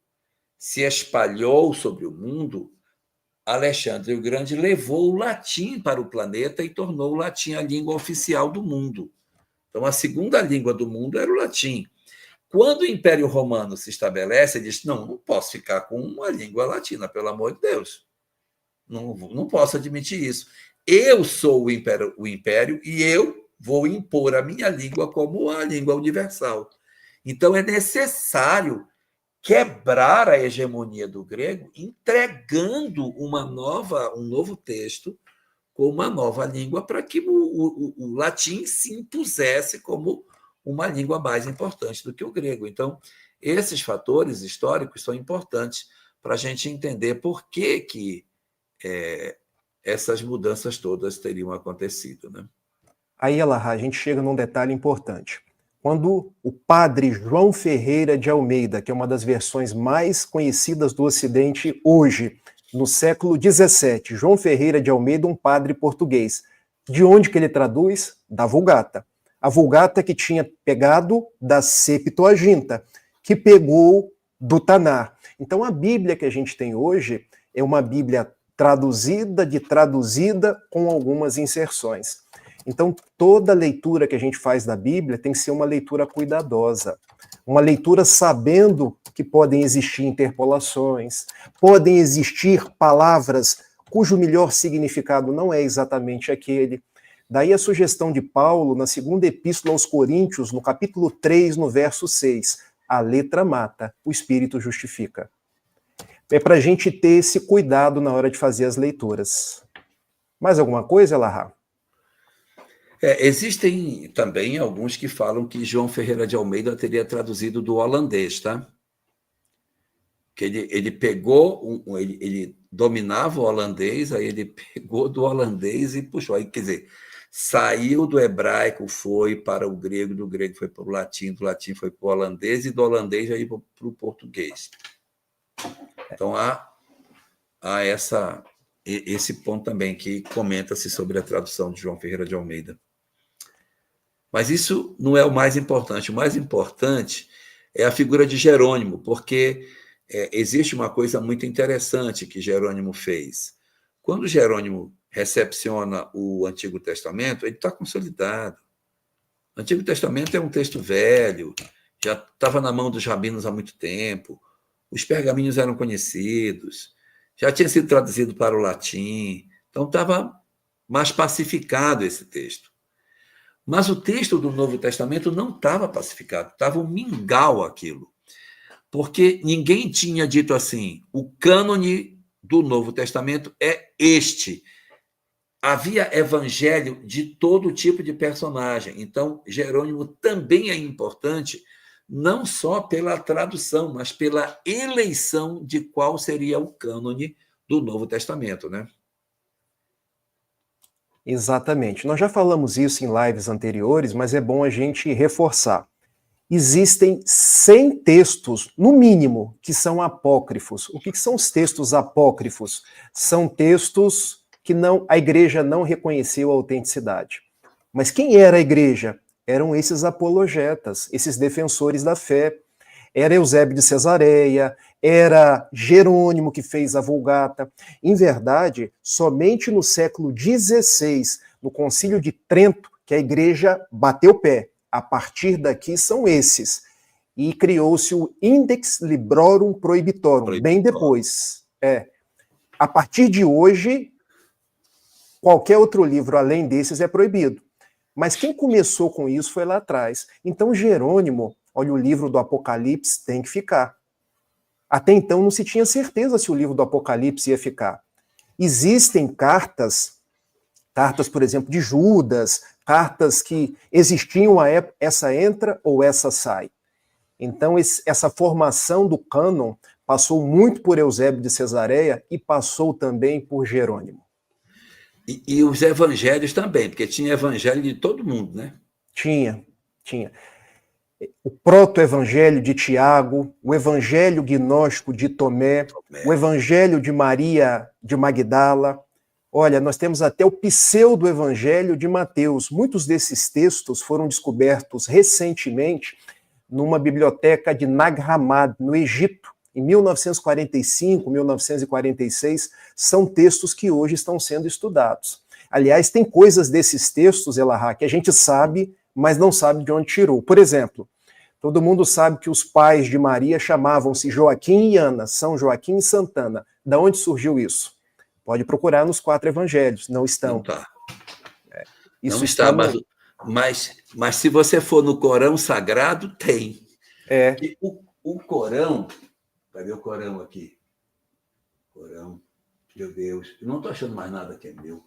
se espalhou sobre o mundo, Alexandre o Grande levou o latim para o planeta e tornou o latim a língua oficial do mundo. Então, a segunda língua do mundo era o latim. Quando o Império Romano se estabelece, ele diz, não posso ficar com uma língua latina, pelo amor de Deus. Não posso admitir isso. Eu sou o império e eu vou impor a minha língua como a língua universal. Então, é necessário quebrar a hegemonia do grego, entregando um novo texto com uma nova língua para que o latim se impusesse como uma língua mais importante do que o grego. Então, esses fatores históricos são importantes para a gente entender por que essas mudanças todas teriam acontecido, né? Aí, Elahá, a gente chega num detalhe importante. Quando o padre João Ferreira de Almeida, que é uma das versões mais conhecidas do Ocidente hoje, no século XVII, João Ferreira de Almeida, um padre português. De onde que ele traduz? Da Vulgata. A Vulgata que tinha pegado da Septuaginta, que pegou do Tanar. Então, a Bíblia que a gente tem hoje é uma Bíblia traduzida com algumas inserções. Então, toda leitura que a gente faz da Bíblia tem que ser uma leitura cuidadosa, uma leitura sabendo que podem existir interpolações, podem existir palavras cujo melhor significado não é exatamente aquele. Daí a sugestão de Paulo, na segunda epístola aos Coríntios, no capítulo 3, no verso 6, a letra mata, o Espírito justifica. É para a gente ter esse cuidado na hora de fazer as leituras. Mais alguma coisa, Elahá? Existem também alguns que falam que João Ferreira de Almeida teria traduzido do holandês, tá? Que ele pegou, ele dominava o holandês, aí ele pegou do holandês e puxou. Aí, quer dizer, saiu do hebraico, foi para o grego, do grego foi para o latim, do latim foi para o holandês, e do holandês já ia para o português. Então, há esse ponto também, que comenta-se sobre a tradução de João Ferreira de Almeida. Mas isso não é o mais importante. O mais importante é a figura de Jerônimo, porque existe uma coisa muito interessante que Jerônimo fez. Quando Jerônimo recepciona o Antigo Testamento, ele está consolidado. O Antigo Testamento é um texto velho, já estava na mão dos rabinos há muito tempo, os pergaminhos eram conhecidos, já tinha sido traduzido para o latim, então estava mais pacificado esse texto. Mas o texto do Novo Testamento não estava pacificado, estava um mingau aquilo. Porque ninguém tinha dito assim, o cânone do Novo Testamento é este. Havia evangelho de todo tipo de personagem. Então, Jerônimo também é importante não só pela tradução, mas pela eleição de qual seria o cânone do Novo Testamento, né? Exatamente. Nós já falamos isso em lives anteriores, mas é bom a gente reforçar. Existem 100 textos, no mínimo, que são apócrifos. O que são os textos apócrifos? São textos que a igreja não reconheceu a autenticidade. Mas quem era a igreja? Eram esses apologetas, esses defensores da fé. Era Eusébio de Cesareia, era Jerônimo que fez a Vulgata. Em verdade, somente no século XVI, no Concílio de Trento, que a igreja bateu o pé. A partir daqui são esses. E criou-se o Index Librorum Prohibitorum, bem depois. A partir de hoje, qualquer outro livro além desses é proibido. Mas quem começou com isso foi lá atrás. Então Jerônimo, olha, o livro do Apocalipse tem que ficar. Até então não se tinha certeza se o livro do Apocalipse ia ficar. Existem cartas, por exemplo, de Judas, cartas que existiam à época, essa entra ou essa sai. Então essa formação do cânon passou muito por Eusébio de Cesareia e passou também por Jerônimo. E os evangelhos também, porque tinha evangelho de todo mundo, né? Tinha. O proto-evangelho de Tiago, o evangelho gnóstico de Tomé, o evangelho de Maria de Magdala. Olha, nós temos até o pseudo-evangelho de Mateus. Muitos desses textos foram descobertos recentemente numa biblioteca de Nag Hammadi, no Egito, em 1945, 1946, são textos que hoje estão sendo estudados. Aliás, tem coisas desses textos, Elahá, que a gente sabe, mas não sabe de onde tirou. Por exemplo, todo mundo sabe que os pais de Maria chamavam-se Joaquim e Ana, São Joaquim e Santana. Da onde surgiu isso? Pode procurar nos 4 evangelhos, não estão. Não tá. Isso não está, mas se você for no Corão Sagrado, tem. E o Corão... Cadê o Corão aqui? Corão, meu Deus, eu não estou achando mais nada que é meu.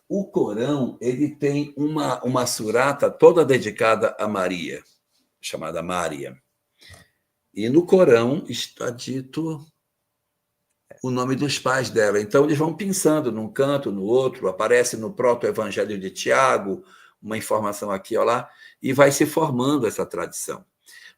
O Corão, ele tem uma surata toda dedicada a Maria, chamada Mária. E no Corão está dito o nome dos pais dela. Então, eles vão pensando num canto, no outro, aparece no proto-evangelho de Tiago, uma informação aqui ou lá, e vai se formando essa tradição.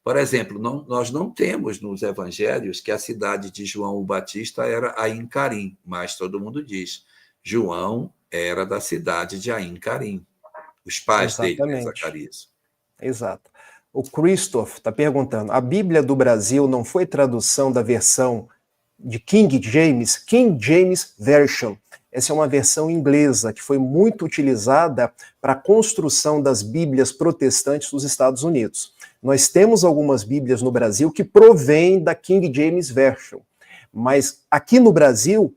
Por exemplo, nós não temos nos evangelhos que a cidade de João o Batista era Ain Carim, mas todo mundo diz, João era da cidade de Ain Carim. Os pais dele, né, Zacarias. Exato. O Christoph está perguntando, a Bíblia do Brasil não foi tradução da versão de King James Version. Essa é uma versão inglesa que foi muito utilizada para a construção das Bíblias protestantes dos Estados Unidos. Nós temos algumas Bíblias no Brasil que provêm da King James Version, mas aqui no Brasil,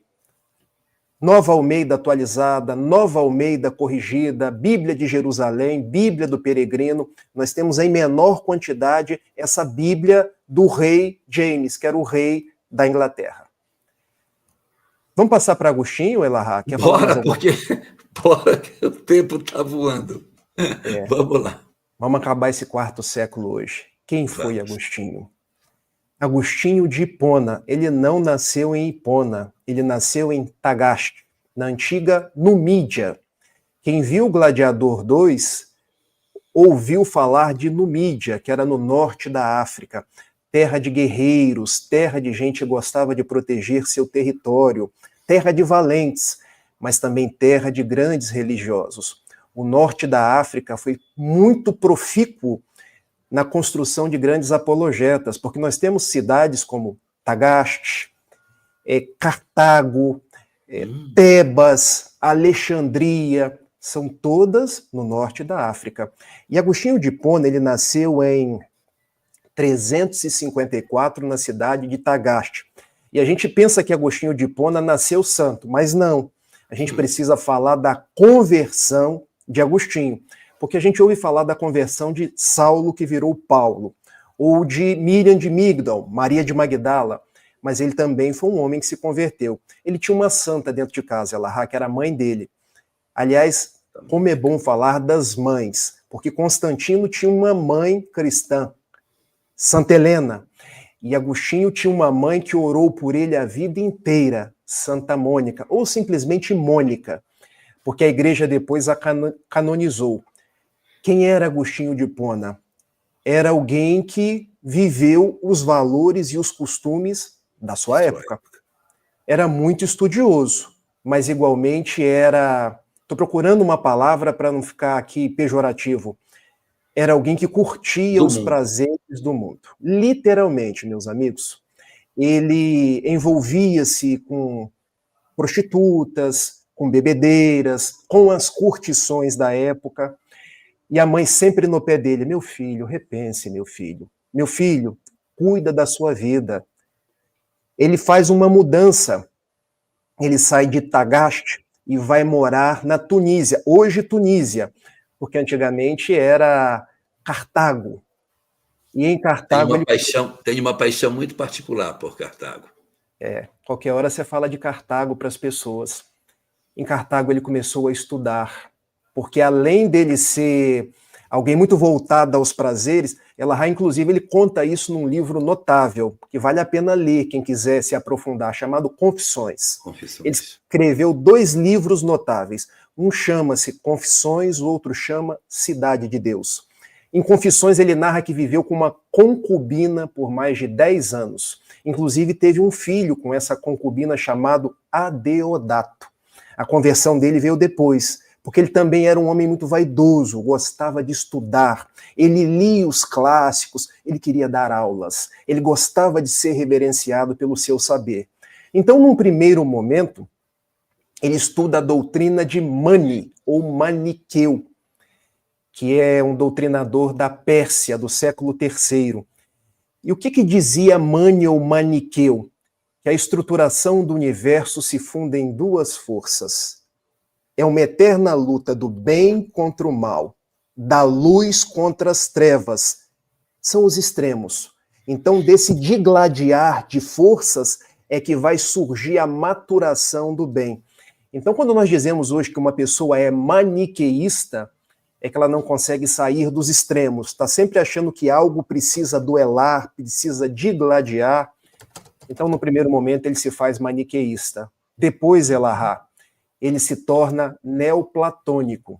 Nova Almeida atualizada, Nova Almeida corrigida, Bíblia de Jerusalém, Bíblia do Peregrino, nós temos em menor quantidade essa Bíblia do rei James, que era o rei da Inglaterra. Vamos passar para Agostinho, Elahá? Bora, que o tempo está voando. Vamos lá. Vamos acabar esse 4º século hoje. Quem foi Agostinho? Agostinho de Hipona. Ele não nasceu em Hipona, ele nasceu em Tagaste, na antiga Numídia. Quem viu Gladiador 2 ouviu falar de Numídia, que era no norte da África. Terra de guerreiros, terra de gente que gostava de proteger seu território, terra de valentes, mas também terra de grandes religiosos. O norte da África foi muito profícuo na construção de grandes apologetas, porque nós temos cidades como Tagaste, Cartago, Tebas, Alexandria, são todas no norte da África. E Agostinho de Hipona, ele nasceu em 354 na cidade de Tagaste. E a gente pensa que Agostinho de Hipona nasceu santo, mas não. A gente precisa falar da conversão de Agostinho, porque a gente ouve falar da conversão de Saulo, que virou Paulo, ou de Miriam de Migdal, Maria de Magdala, mas ele também foi um homem que se converteu. Ele tinha uma santa dentro de casa, Elahá, que era a mãe dele. Aliás, como é bom falar das mães, porque Constantino tinha uma mãe cristã, Santa Helena, e Agostinho tinha uma mãe que orou por ele a vida inteira, Santa Mônica, ou simplesmente Mônica, porque a igreja depois a canonizou. Quem era Agostinho de Hipona? Era alguém que viveu os valores e os costumes da sua época. Era muito estudioso, mas igualmente era... Estou procurando uma palavra para não ficar aqui pejorativo. Era alguém que curtia os prazeres do mundo. Literalmente, meus amigos. Ele envolvia-se com prostitutas, com bebedeiras, com as curtições da época. E a mãe sempre no pé dele: meu filho, repense, meu filho. Meu filho, cuida da sua vida. Ele faz uma mudança. Ele sai de Tagaste e vai morar na Tunísia. Hoje Tunísia, porque antigamente era Cartago. E em Cartago... Tem uma paixão muito particular por Cartago. Qualquer hora você fala de Cartago para as pessoas. Em Cartago ele começou a estudar, porque além dele ser alguém muito voltado aos prazeres, Elarrat, inclusive, ele conta isso num livro notável, que vale a pena ler, quem quiser se aprofundar, chamado Confissões. Ele escreveu 2 livros notáveis. Um chama-se Confissões, o outro chama Cidade de Deus. Em Confissões, ele narra que viveu com uma concubina por mais de 10 anos. Inclusive, teve um filho com essa concubina chamado Adeodato. A conversão dele veio depois, porque ele também era um homem muito vaidoso, gostava de estudar, ele lia os clássicos, ele queria dar aulas, ele gostava de ser reverenciado pelo seu saber. Então, num primeiro momento, ele estuda a doutrina de Mani, ou Maniqueu, que é um doutrinador da Pérsia, do século III. E o que dizia Mani ou Maniqueu? Que a estruturação do universo se funda em 2 forças. É uma eterna luta do bem contra o mal, da luz contra as trevas. São os extremos. Então, desse digladiar de forças é que vai surgir a maturação do bem. Então, quando nós dizemos hoje que uma pessoa é maniqueísta, é que ela não consegue sair dos extremos. Está sempre achando que algo precisa duelar, precisa digladiar. Então, no primeiro momento, ele se faz maniqueísta. Depois, Elarrat, ele se torna neoplatônico,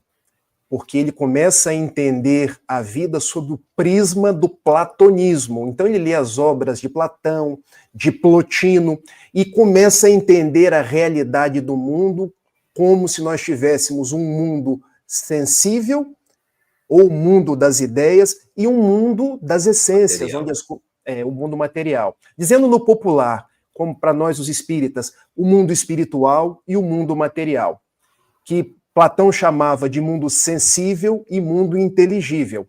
porque ele começa a entender a vida sob o prisma do platonismo. Então ele lê as obras de Platão, de Plotino, e começa a entender a realidade do mundo como se nós tivéssemos um mundo sensível, ou o mundo das ideias, e um mundo das essências, onde o mundo material. Dizendo no popular, como para nós os espíritas, o mundo espiritual e o mundo material, que Platão chamava de mundo sensível e mundo inteligível,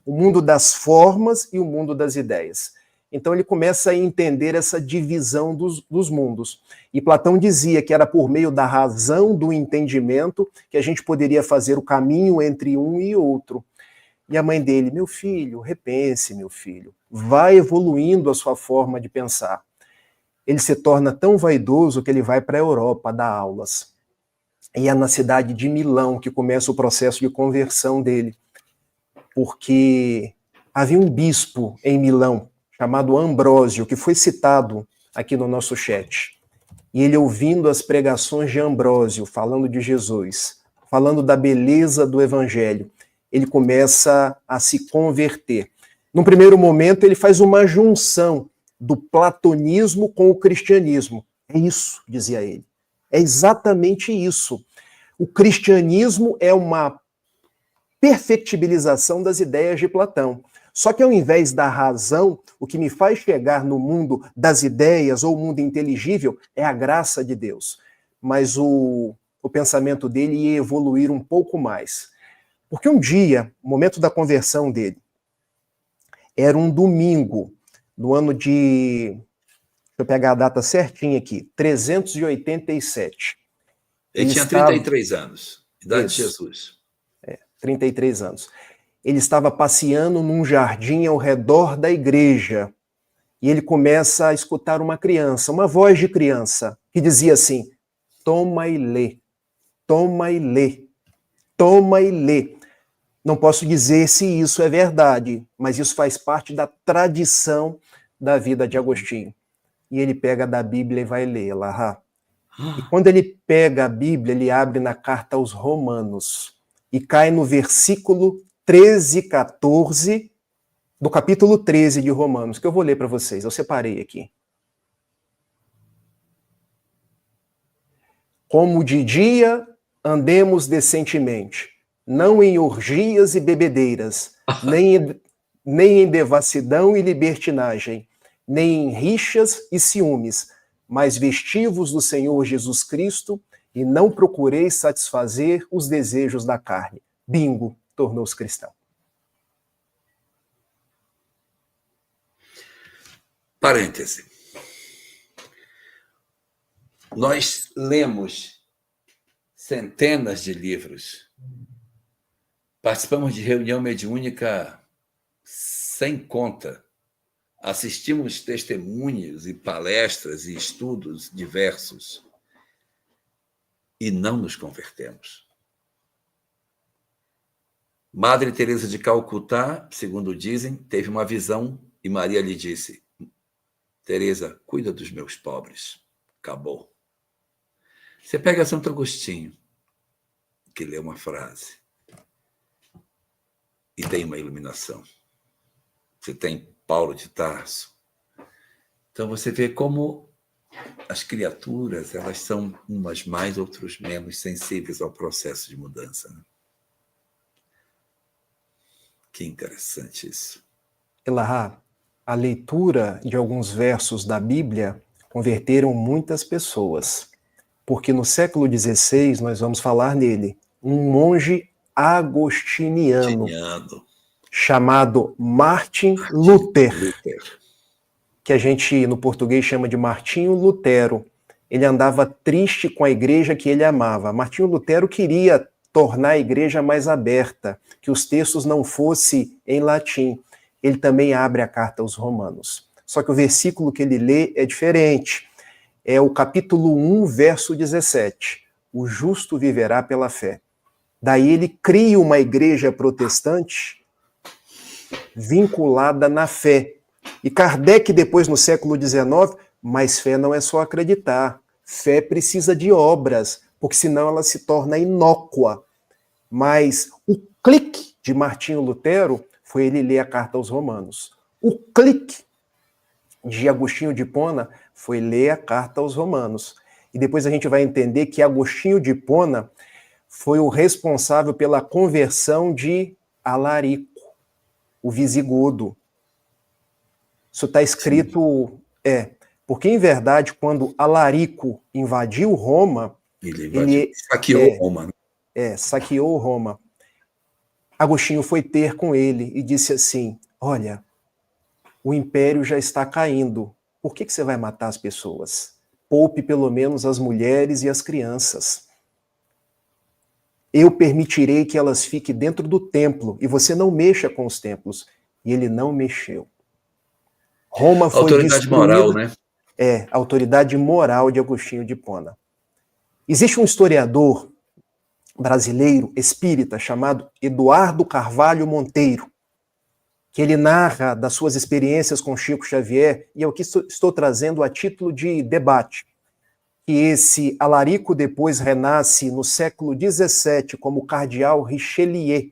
o mundo das formas e o mundo das ideias. Então ele começa a entender essa divisão dos mundos. E Platão dizia que era por meio da razão, do entendimento, que a gente poderia fazer o caminho entre um e outro. E a mãe dele: meu filho, repense, meu filho, vai evoluindo a sua forma de pensar. Ele se torna tão vaidoso que ele vai para a Europa dar aulas. E é na cidade de Milão que começa o processo de conversão dele. Porque havia um bispo em Milão, chamado Ambrósio, que foi citado aqui no nosso chat. E ele, ouvindo as pregações de Ambrósio, falando de Jesus, falando da beleza do evangelho, ele começa a se converter. Num primeiro momento, ele faz uma junção do platonismo com o cristianismo. É isso, dizia ele. É exatamente isso. O cristianismo é uma perfectibilização das ideias de Platão. Só que ao invés da razão, o que me faz chegar no mundo das ideias ou o mundo inteligível é a graça de Deus. Mas o pensamento dele ia evoluir um pouco mais. Porque um dia, o momento da conversão dele, era um domingo, no ano de... Deixa eu pegar a data certinha aqui, 387. Ele tinha 33 anos, idade de Jesus. 33 anos. Ele estava passeando num jardim ao redor da igreja e ele começa a escutar uma criança, uma voz de criança, que dizia assim: toma e lê, toma e lê, toma e lê. Não posso dizer se isso é verdade, mas isso faz parte da tradição da vida de Agostinho. E ele pega da Bíblia e vai lê-la. E quando ele pega a Bíblia, ele abre na carta aos Romanos e cai no versículo 13 e 14 do capítulo 13 de Romanos, que eu vou ler para vocês. Eu separei aqui. Como de dia andemos decentemente, não em orgias e bebedeiras, nem em devassidão e libertinagem, nem em rixas e ciúmes, mas vestivos do Senhor Jesus Cristo e não procureis satisfazer os desejos da carne. Bingo, tornou-se cristão. Parêntese. Nós lemos centenas de livros, participamos de reunião mediúnica sem conta, assistimos testemunhos e palestras e estudos diversos e não nos convertemos. Madre Teresa de Calcutá, segundo dizem, teve uma visão e Maria lhe disse: Teresa, cuida dos meus pobres. Acabou. Você pega Santo Agostinho, que lê uma frase e tem uma iluminação. Você tem Paulo de Tarso. Então você vê como as criaturas, elas são umas mais, outros menos sensíveis ao processo de mudança. Né? Que interessante isso. Elahá, a leitura de alguns versos da Bíblia converteram muitas pessoas, porque no século XVI, nós vamos falar nele, um monge agostiniano chamado Martin Luther, que a gente no português chama de Martinho Lutero. Ele andava triste com a igreja que ele amava. Martinho Lutero queria tornar a igreja mais aberta, que os textos não fossem em latim. Ele também abre a carta aos Romanos. Só que o versículo que ele lê é diferente. É o capítulo 1, verso 17. O justo viverá pela fé. Daí ele cria uma igreja protestante vinculada na fé. E Kardec, depois, no século XIX, mas fé não é só acreditar. Fé precisa de obras, porque senão ela se torna inócua. Mas o clique de Martinho Lutero foi ele ler a carta aos Romanos. O clique de Agostinho de Hipona foi ler a carta aos Romanos. E depois a gente vai entender que Agostinho de Hipona foi o responsável pela conversão de Alarico, o visigodo. Isso está escrito... porque em verdade, quando Alarico invadiu Roma... Ele saqueou Roma. Saqueou Roma. Agostinho foi ter com ele e disse assim: olha, o império já está caindo. Por que você vai matar as pessoas? Poupe pelo menos as mulheres e as crianças. Eu permitirei que elas fiquem dentro do templo e você não mexa com os templos. E ele não mexeu. Roma foi autoridade moral, né? A autoridade moral de Agostinho de Hipona. Existe um historiador brasileiro, espírita, chamado Eduardo Carvalho Monteiro, que ele narra das suas experiências com Chico Xavier, e eu aqui estou trazendo a título de debate, que esse Alarico depois renasce no século XVII como cardeal Richelieu,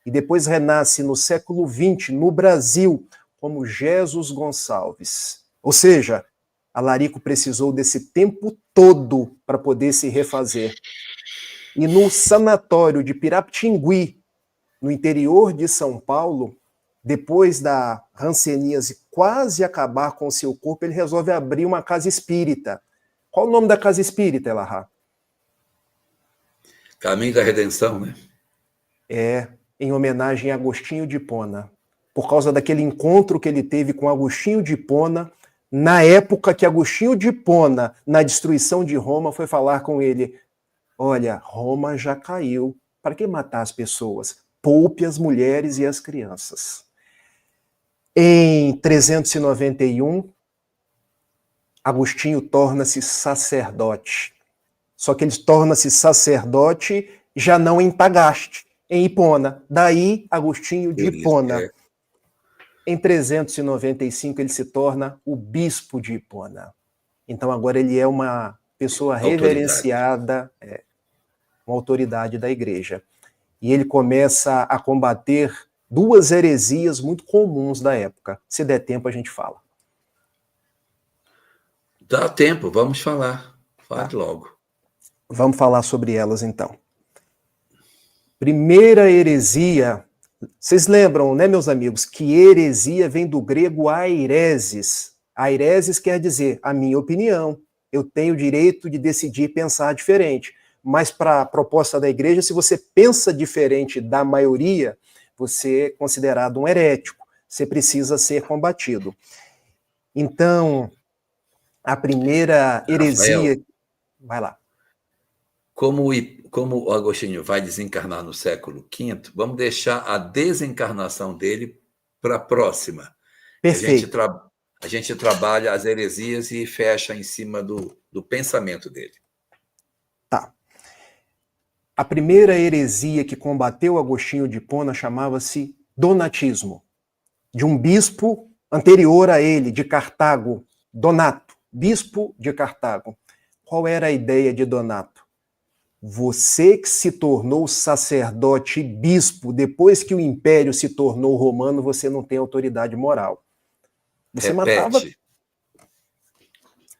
e depois renasce no século XX, no Brasil, como Jesus Gonçalves. Ou seja, Alarico precisou desse tempo todo para poder se refazer. E no sanatório de Pirapitingui, no interior de São Paulo, depois da hanseníase quase acabar com o seu corpo, ele resolve abrir uma casa espírita. Qual o nome da casa espírita, Elahá? Caminho da Redenção, né? Em homenagem a Agostinho de Hipona. Por causa daquele encontro que ele teve com Agostinho de Hipona, na época que Agostinho de Hipona, na destruição de Roma, foi falar com ele: olha, Roma já caiu. Para que matar as pessoas? Poupe as mulheres e as crianças. Em 391, Agostinho torna-se sacerdote. Só que ele torna-se sacerdote já não em Tagaste. em Hipona. Daí, Agostinho de Por isso, Hipona. Em 395, ele se torna o bispo de Hipona. Então, agora ele é uma pessoa reverenciada, uma autoridade da igreja. E ele começa a combater duas heresias muito comuns da época. Se der tempo, a gente fala. Dá tempo, vamos falar. Fale logo. Vamos falar sobre elas, então. Primeira heresia. Vocês lembram, né, meus amigos, que heresia vem do grego aireses. Aireses quer dizer a minha opinião. Eu tenho o direito de decidir pensar diferente. Mas para a proposta da igreja, se você pensa diferente da maioria, você é considerado um herético. Você precisa ser combatido. Então, a primeira heresia... Rafael, vai lá. Como o Agostinho vai desencarnar no século V, vamos deixar a desencarnação dele para a próxima. Perfeito. A gente trabalha as heresias e fecha em cima do pensamento dele. Tá. A primeira heresia que combateu Agostinho de Hipona chamava-se donatismo, de um bispo anterior a ele, de Cartago, Donato, bispo de Cartago. Qual era a ideia de Donato? Você que se tornou sacerdote e bispo depois que o império se tornou romano, você não tem autoridade moral. Você matava...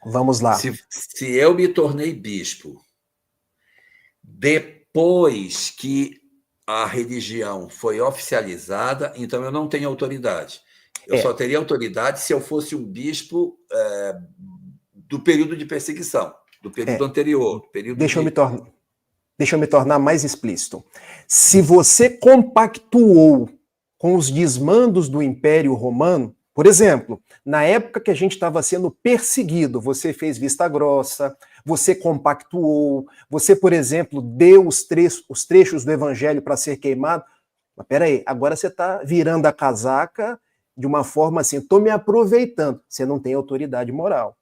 Vamos lá. Se eu me tornei bispo depois que a religião foi oficializada, então eu não tenho autoridade. Eu só teria autoridade se eu fosse um bispo do período de perseguição, do período anterior. Deixa eu me tornar mais explícito. Se você compactuou com os desmandos do Império Romano, por exemplo, na época que a gente estava sendo perseguido, você fez vista grossa, você compactuou, você, por exemplo, deu os trechos do Evangelho para ser queimado. Mas peraí, agora você está virando a casaca de uma forma assim, estou me aproveitando. Você não tem autoridade moral.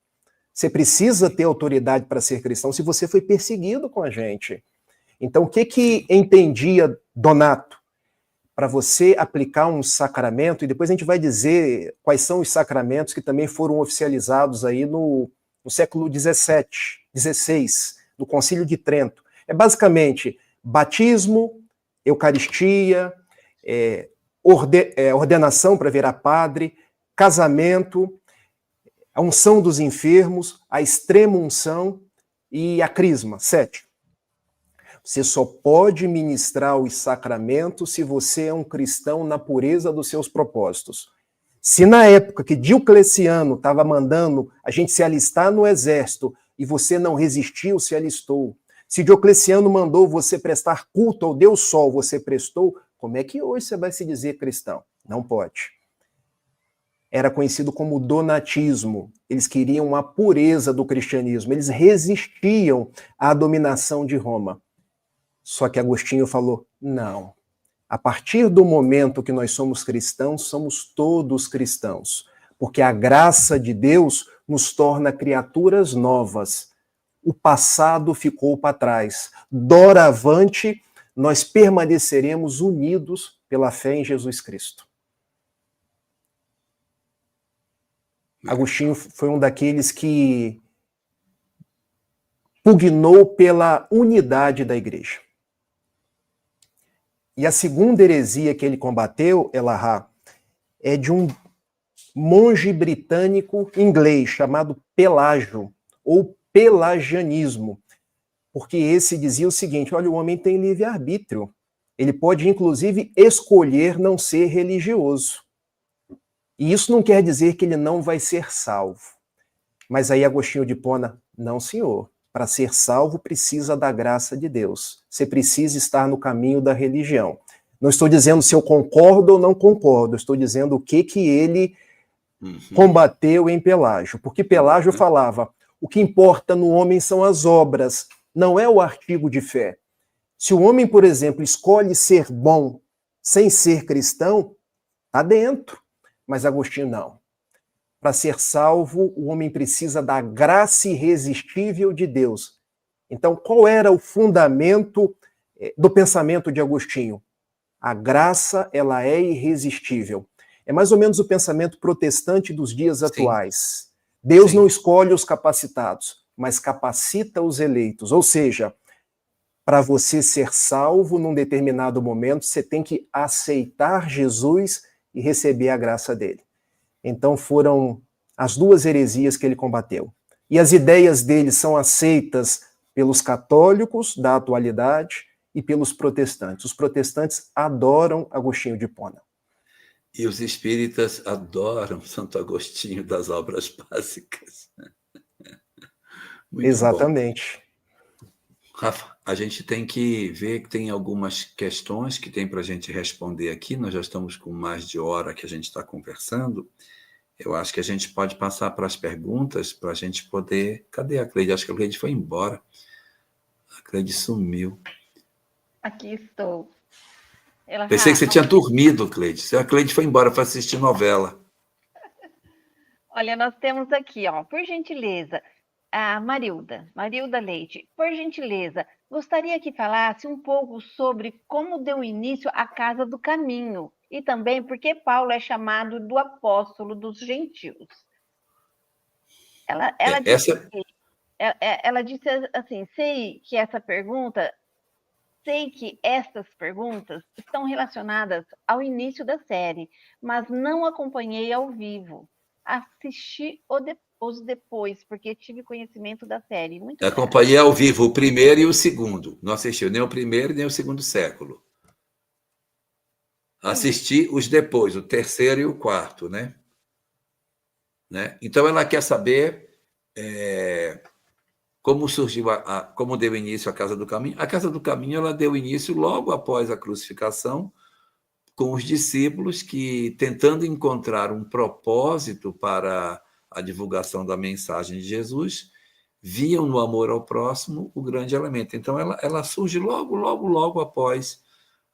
Você precisa ter autoridade para ser cristão se você foi perseguido com a gente. Então, o que entendia Donato? Para você aplicar um sacramento, e depois a gente vai dizer quais são os sacramentos que também foram oficializados aí no século XVI, no Concílio de Trento. É basicamente batismo, eucaristia, ordenação para virar padre, casamento, a unção dos enfermos, a extrema unção e a crisma, 7. Você só pode ministrar os sacramentos se você é um cristão na pureza dos seus propósitos. Se na época que Diocleciano estava mandando a gente se alistar no exército e você não resistiu, se alistou. Se Diocleciano mandou você prestar culto ao Deus Sol, você prestou, como é que hoje você vai se dizer cristão? Não pode. Era conhecido como donatismo. Eles queriam a pureza do cristianismo. Eles resistiam à dominação de Roma. Só que Agostinho falou, não. A partir do momento que nós somos cristãos, somos todos cristãos. Porque a graça de Deus nos torna criaturas novas. O passado ficou para trás. Doravante, nós permaneceremos unidos pela fé em Jesus Cristo. Agostinho foi um daqueles que pugnou pela unidade da igreja. E a segunda heresia que ele combateu, Elahá, é de um monge britânico inglês chamado Pelágio, ou pelagianismo, porque esse dizia o seguinte, olha, o homem tem livre-arbítrio, ele pode inclusive escolher não ser religioso. E isso não quer dizer que ele não vai ser salvo. Mas aí Agostinho de Hipona, não senhor, para ser salvo precisa da graça de Deus. Você precisa estar no caminho da religião. Não estou dizendo se eu concordo ou não concordo, estou dizendo o que ele combateu em Pelágio. Porque Pelágio falava, o que importa no homem são as obras, não é o artigo de fé. Se o homem, por exemplo, escolhe ser bom sem ser cristão, está dentro. Mas Agostinho não. Para ser salvo, o homem precisa da graça irresistível de Deus. Então, qual era o fundamento do pensamento de Agostinho? A graça, ela é irresistível. É mais ou menos o pensamento protestante dos dias atuais. Deus não escolhe os capacitados, mas capacita os eleitos. Ou seja, para você ser salvo num determinado momento, você tem que aceitar Jesus e receber a graça dele. Então foram as duas heresias que ele combateu. E as ideias dele são aceitas pelos católicos da atualidade e pelos protestantes. Os protestantes adoram Agostinho de Hipona. E os espíritas adoram Santo Agostinho das Obras Básicas. Muito Exatamente. bom. Rafa, a gente tem que ver que tem algumas questões que tem para a gente responder aqui. Nós já estamos com mais de hora que a gente está conversando. Eu acho que a gente pode passar para as perguntas para a gente poder... Cadê a Cleide? Acho que a Cleide foi embora. A Cleide sumiu. Aqui estou. Pensei que você tinha dormido, Cleide. A Cleide foi embora para assistir novela. Olha, nós temos aqui, ó, por gentileza, a Marilda Leite. Por gentileza, gostaria que falasse um pouco sobre como deu início a Casa do Caminho e também por que Paulo é chamado do apóstolo dos gentios. Ela disse assim, sei que estas perguntas estão relacionadas ao início da série, mas não acompanhei ao vivo. Assisti os depois, porque tive conhecimento da série. Muito acompanhei ao vivo o primeiro e o segundo. Não assistiu nem o primeiro nem o segundo século. Assisti os depois, o terceiro e o quarto, né? Então, ela quer saber como surgiu, como deu início a Casa do Caminho. A Casa do Caminho ela deu início logo após a crucificação, com os discípulos que, tentando encontrar um propósito para a divulgação da mensagem de Jesus, viam no amor ao próximo o grande elemento. Então, ela surge logo após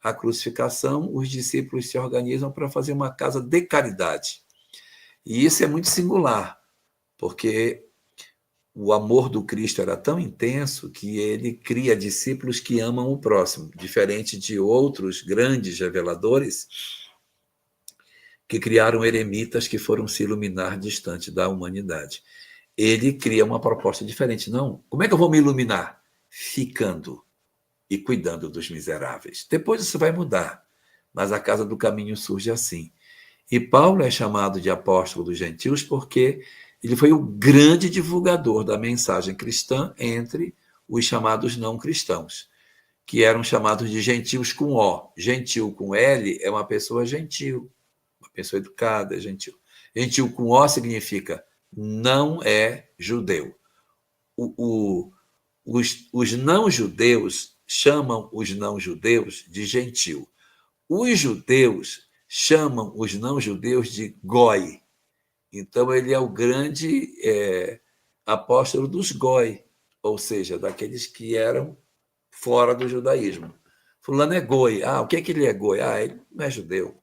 a crucificação. Os discípulos se organizam para fazer uma casa de caridade. E isso é muito singular, porque o amor do Cristo era tão intenso que ele cria discípulos que amam o próximo, diferente de outros grandes reveladores que criaram eremitas que foram se iluminar distante da humanidade. Ele cria uma proposta diferente. Não, como é que eu vou me iluminar? Ficando e cuidando dos miseráveis. Depois isso vai mudar, mas a Casa do Caminho surge assim. E Paulo é chamado de apóstolo dos gentios porque ele foi o grande divulgador da mensagem cristã entre os chamados não cristãos, que eram chamados de gentios com O. Gentil com L é uma pessoa gentil, uma pessoa educada, gentil. Gentil com O significa não é judeu. Os não-judeus chamam os não-judeus de gentil. Os judeus chamam os não-judeus de goi. Então, ele é o grande apóstolo dos goi, ou seja, daqueles que eram fora do judaísmo. Fulano é goi. O que é que ele é goi? Ele não é judeu.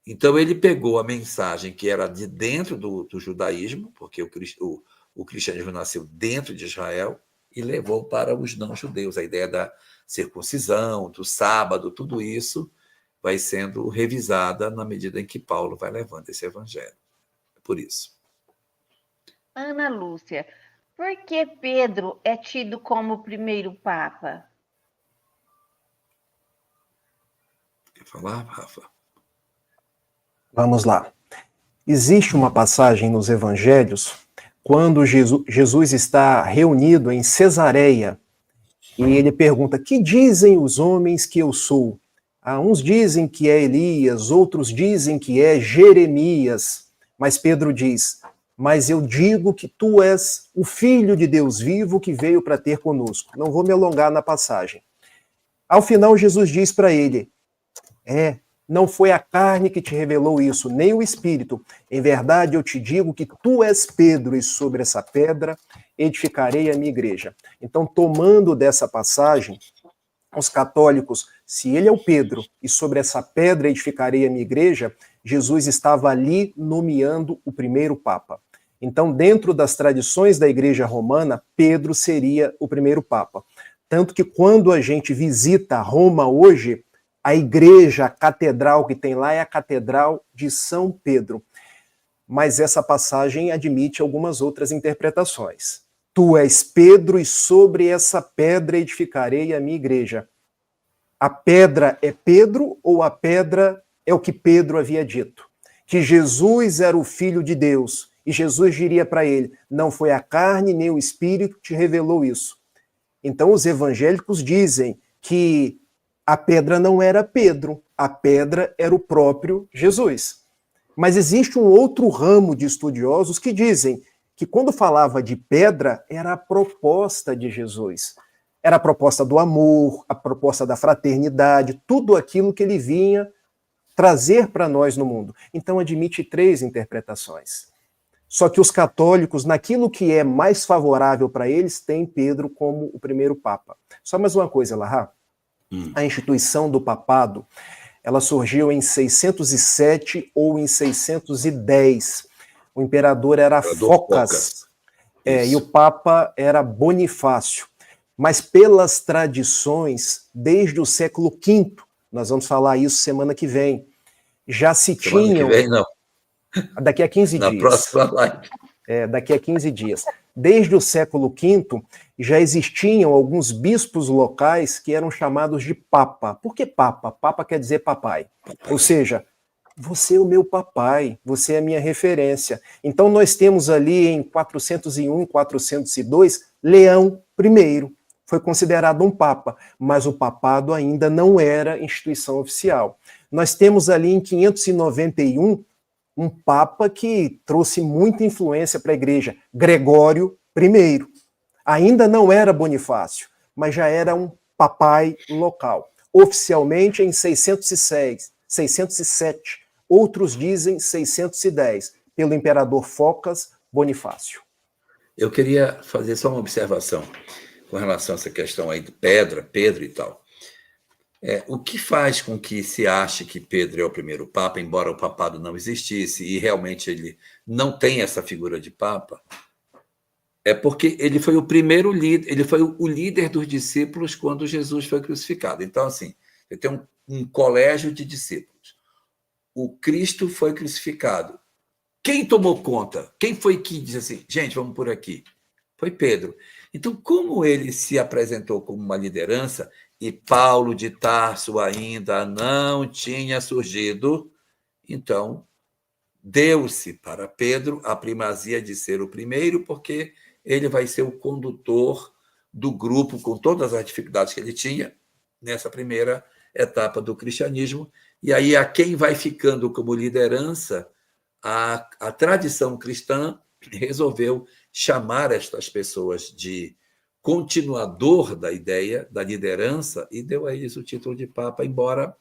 Então, ele pegou a mensagem que era de dentro do judaísmo, porque o cristianismo nasceu dentro de Israel, e levou para os não-judeus. A ideia da circuncisão, do sábado, tudo isso vai sendo revisada na medida em que Paulo vai levando esse evangelho. É por isso. Ana Lúcia, por que Pedro é tido como o primeiro Papa? Quer falar, Rafa? Vamos lá. Existe uma passagem nos evangelhos quando Jesus está reunido em Cesareia e ele pergunta: que dizem os homens que eu sou? Uns dizem que é Elias, outros dizem que é Jeremias. Mas Pedro diz: mas eu digo que tu és o Filho de Deus vivo que veio para ter conosco. Não vou me alongar na passagem. Ao final, Jesus diz para ele: não foi a carne que te revelou isso, nem o Espírito. Em verdade, eu te digo que tu és Pedro, e sobre essa pedra edificarei a minha igreja. Então, tomando dessa passagem, os católicos, se ele é o Pedro, e sobre essa pedra edificarei a minha igreja, Jesus estava ali nomeando o primeiro Papa. Então, dentro das tradições da Igreja Romana, Pedro seria o primeiro Papa. Tanto que quando a gente visita Roma hoje, A igreja, a catedral que tem lá é a Catedral de São Pedro. Mas essa passagem admite algumas outras interpretações. Tu és Pedro, e sobre essa pedra edificarei a minha igreja. A pedra é Pedro, ou a pedra é o que Pedro havia dito? Que Jesus era o Filho de Deus. E Jesus diria para ele, não foi a carne nem o Espírito que te revelou isso. Então os evangélicos dizem que a pedra não era Pedro, a pedra era o próprio Jesus. Mas existe um outro ramo de estudiosos que dizem que quando falava de pedra, era a proposta de Jesus. Era a proposta do amor, a proposta da fraternidade, tudo aquilo que ele vinha trazer para nós no mundo. Então admite 3 interpretações. Só que os católicos, naquilo que é mais favorável para eles, têm Pedro como o primeiro papa. Só mais uma coisa, Lahá. A instituição do papado, ela surgiu em 607 ou em 610. O imperador era Focas, e o papa era Bonifácio. Mas pelas tradições, desde o século V, nós vamos falar isso semana que vem, já se tinham... Semana que vem, não. Daqui a 15 dias. Na próxima live. Daqui a 15 dias. Desde o século V, já existiam alguns bispos locais que eram chamados de papa. Por que papa? Papa quer dizer papai. Ou seja, você é o meu papai, você é a minha referência. Então nós temos ali em 401, 402, Leão I. Foi considerado um papa, mas o papado ainda não era instituição oficial. Nós temos ali em 591, um papa que trouxe muita influência para a igreja, Gregório I. Ainda não era Bonifácio, mas já era um papai local. Oficialmente em 606, 607, outros dizem 610, pelo imperador Focas Bonifácio. Eu queria fazer só uma observação com relação a essa questão aí de pedra, Pedro e tal. O que faz com que se ache que Pedro é o primeiro papa, embora o papado não existisse e realmente ele não tem essa figura de papa, é porque ele foi o primeiro líder, ele foi o líder dos discípulos quando Jesus foi crucificado. Então, assim, você tem um colégio de discípulos. O Cristo foi crucificado. Quem tomou conta? Quem foi que disse assim, gente, vamos por aqui? Foi Pedro. Então, como ele se apresentou como uma liderança e Paulo de Tarso ainda não tinha surgido, então deu-se para Pedro a primazia de ser o primeiro, porque ele vai ser o condutor do grupo com todas as dificuldades que ele tinha nessa primeira etapa do cristianismo. E aí, a quem vai ficando como liderança, a tradição cristã resolveu chamar estas pessoas de continuador da ideia da liderança e deu a eles o título de papa, embora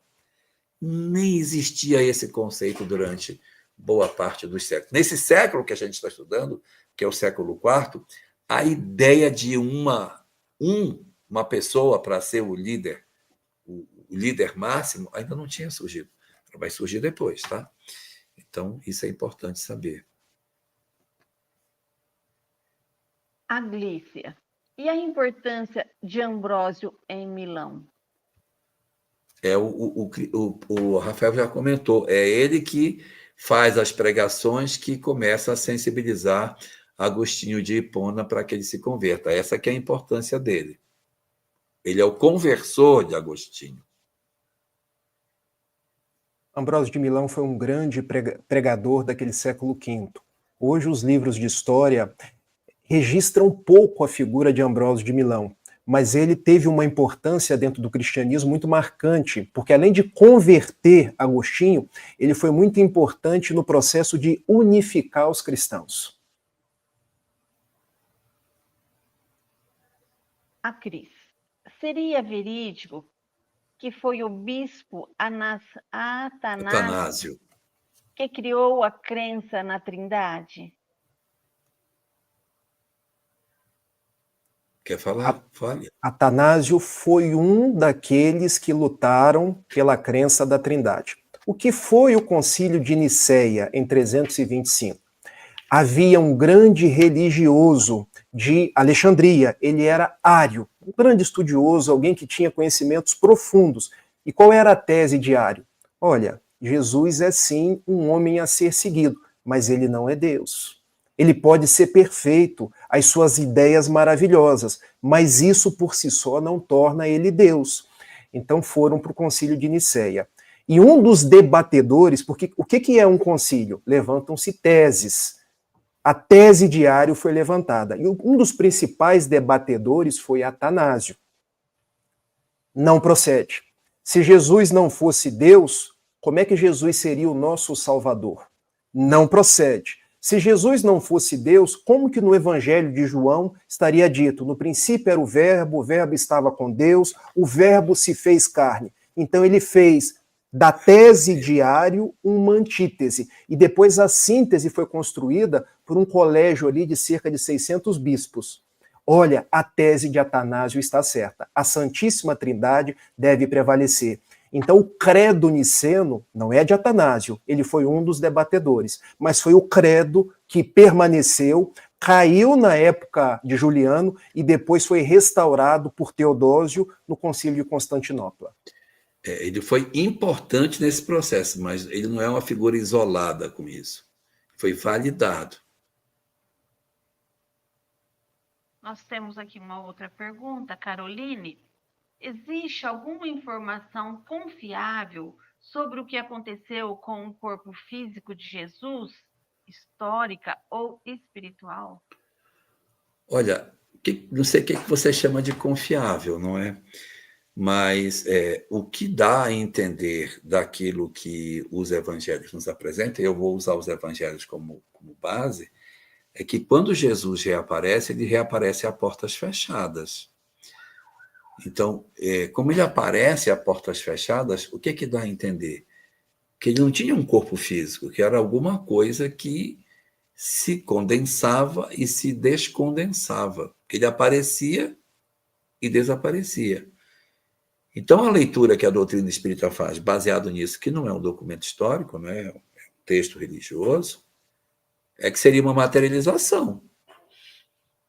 nem existia esse conceito durante boa parte dos séculos. Nesse século que a gente está estudando, que é o século IV, a ideia de uma pessoa para ser o líder máximo ainda não tinha surgido. Vai surgir depois, tá? Então, isso é importante saber. Aglícia, e a importância de Ambrósio em Milão? O Rafael já comentou, é ele que faz as pregações que começa a sensibilizar Agostinho de Hipona para que ele se converta. Essa que é a importância dele. Ele é o conversor de Agostinho. Ambrósio de Milão foi um grande pregador daquele século V. Hoje os livros de história registram pouco a figura de Ambrósio de Milão, mas ele teve uma importância dentro do cristianismo muito marcante, porque além de converter Agostinho, ele foi muito importante no processo de unificar os cristãos. A Cris, seria verídico que foi o bispo Atanásio que criou a crença na Trindade? Quer falar? Fale. Atanásio foi um daqueles que lutaram pela crença da Trindade. O que foi o Concílio de Nicéia em 325? Havia um grande religioso de Alexandria, ele era ário, um grande estudioso, alguém que tinha conhecimentos profundos, E qual era a tese de Ario? Olha, Jesus é sim um homem a ser seguido, mas ele não é Deus. Ele pode ser perfeito, as suas ideias maravilhosas, mas isso por si só não torna ele Deus. Então foram para o concílio de Nicéia. E um dos debatedores, porque o que é um concílio? Levantam-se teses. A tese de Ario foi levantada. E um dos principais debatedores foi Atanásio. Não procede. Se Jesus não fosse Deus, como é que Jesus seria o nosso Salvador? Não procede. Se Jesus não fosse Deus, como que no Evangelho de João estaria dito? No princípio era o Verbo estava com Deus, o Verbo se fez carne. Então ele fez da tese de Ario uma antítese. E depois a síntese foi construída por um colégio ali de cerca de 600 bispos. Olha, a tese de Atanásio está certa. A Santíssima Trindade deve prevalecer. Então, o credo niceno não é de Atanásio, ele foi um dos debatedores, mas foi o credo que permaneceu, caiu na época de Juliano e depois foi restaurado por Teodósio no Concílio de Constantinopla. Ele foi importante nesse processo, mas ele não é uma figura isolada com isso. Foi validado. Nós temos aqui uma outra pergunta, Caroline. Existe alguma informação confiável sobre o que aconteceu com o corpo físico de Jesus, histórica ou espiritual? Olha, não sei o que você chama de confiável, não é? Mas o que dá a entender daquilo que os evangelhos nos apresentam, eu vou usar os evangelhos como base, é que quando Jesus reaparece, ele reaparece a portas fechadas. Então, como ele aparece a portas fechadas, o que dá a entender? Que ele não tinha um corpo físico, que era alguma coisa que se condensava e se descondensava. Ele aparecia e desaparecia. Então, a leitura que a doutrina espírita faz, baseado nisso, que não é um documento histórico, não é um texto religioso, é que seria uma materialização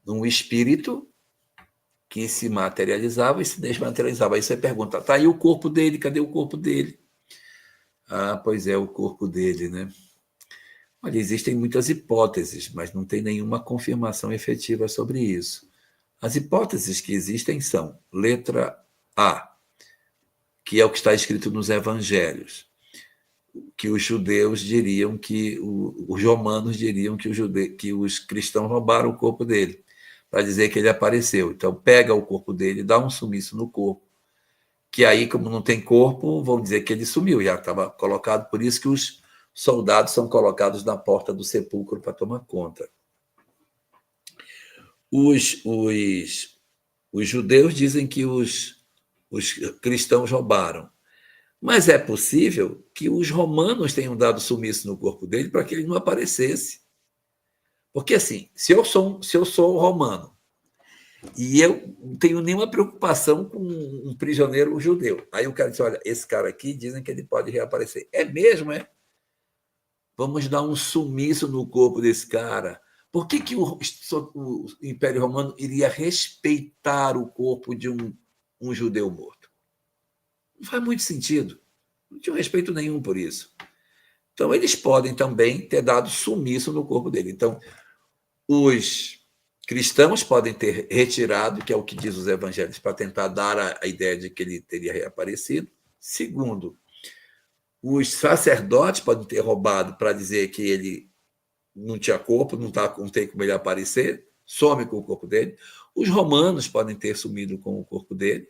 de um espírito que se materializava e se desmaterializava. Aí você pergunta, tá aí o corpo dele, cadê o corpo dele? Ah, pois é, o corpo dele, né? Olha, existem muitas hipóteses, mas não tem nenhuma confirmação efetiva sobre isso. As hipóteses que existem são, letra A, que é o que está escrito nos evangelhos, que os judeus diriam que, os romanos diriam que os cristãos roubaram o corpo dele, para dizer que ele apareceu. Então, pega o corpo dele, dá um sumiço no corpo, que aí, como não tem corpo, vão dizer que ele sumiu, já estava colocado, por isso que os soldados são colocados na porta do sepulcro para tomar conta. Os judeus dizem que os cristãos roubaram, mas é possível que os romanos tenham dado sumiço no corpo dele para que ele não aparecesse. Porque, assim, se eu sou romano e eu não tenho nenhuma preocupação com um prisioneiro judeu, aí o cara diz, olha, esse cara aqui dizem que ele pode reaparecer. É mesmo, é? Vamos dar um sumiço no corpo desse cara. Por que o Império Romano iria respeitar o corpo de um judeu morto? Não faz muito sentido. Não tinha respeito nenhum por isso. Então, eles podem também ter dado sumiço no corpo dele. Então, os cristãos podem ter retirado, que é o que diz os evangelhos, para tentar dar a ideia de que ele teria reaparecido. Segundo, os sacerdotes podem ter roubado para dizer que ele não tinha corpo, não tem como ele aparecer, some com o corpo dele. Os romanos podem ter sumido com o corpo dele,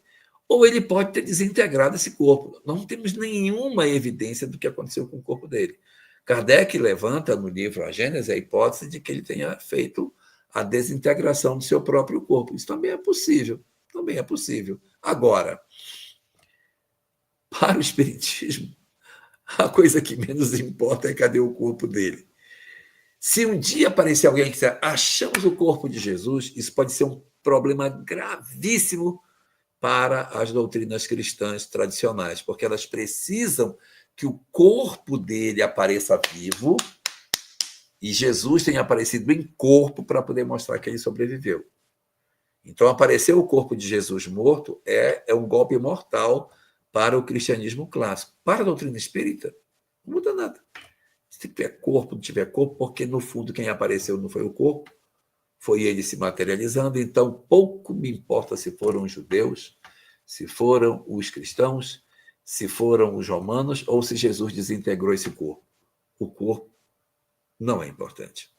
ou ele pode ter desintegrado esse corpo. Não temos nenhuma evidência do que aconteceu com o corpo dele. Kardec levanta no livro A Gênese a hipótese de que ele tenha feito a desintegração do seu próprio corpo. Isso também é possível. Também é possível. Agora, para o Espiritismo, a coisa que menos importa é cadê o corpo dele. Se um dia aparecer alguém que disser, achamos o corpo de Jesus, isso pode ser um problema gravíssimo para as doutrinas cristãs tradicionais, porque elas precisam que o corpo dele apareça vivo e Jesus tenha aparecido em corpo para poder mostrar que ele sobreviveu. Então, aparecer o corpo de Jesus morto é um golpe mortal para o cristianismo clássico. Para a doutrina espírita, não muda nada. Se tiver corpo, não tiver corpo, porque no fundo quem apareceu não foi o corpo, foi ele se materializando. Então, pouco me importa se foram os judeus, se foram os cristãos, se foram os romanos, ou se Jesus desintegrou esse corpo. O corpo não é importante.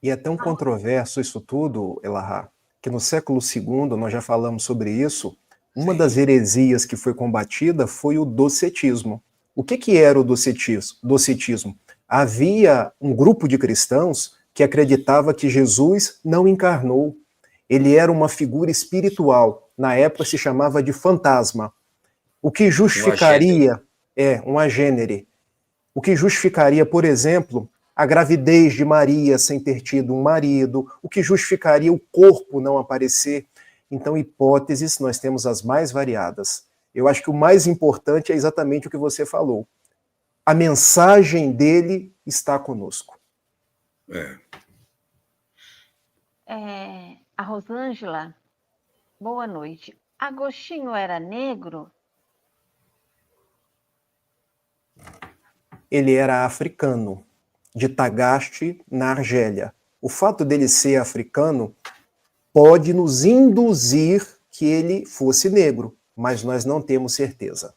E é tão controverso isso tudo, Elahá, que no século II, nós já falamos sobre isso, uma das heresias que foi combatida foi o docetismo. O que era o docetismo? Havia um grupo de cristãos que acreditava que Jesus não encarnou. Ele era uma figura espiritual. Na época se chamava de fantasma. O que justificaria... um agênere. O que justificaria, por exemplo, a gravidez de Maria sem ter tido um marido, o que justificaria o corpo não aparecer. Então, hipóteses, nós temos as mais variadas. Eu acho que o mais importante é exatamente o que você falou. A mensagem dele está conosco. A Rosângela, boa noite. Agostinho era negro? Ele era africano, de Tagaste, na Argélia. O fato dele ser africano pode nos induzir que ele fosse negro, mas nós não temos certeza.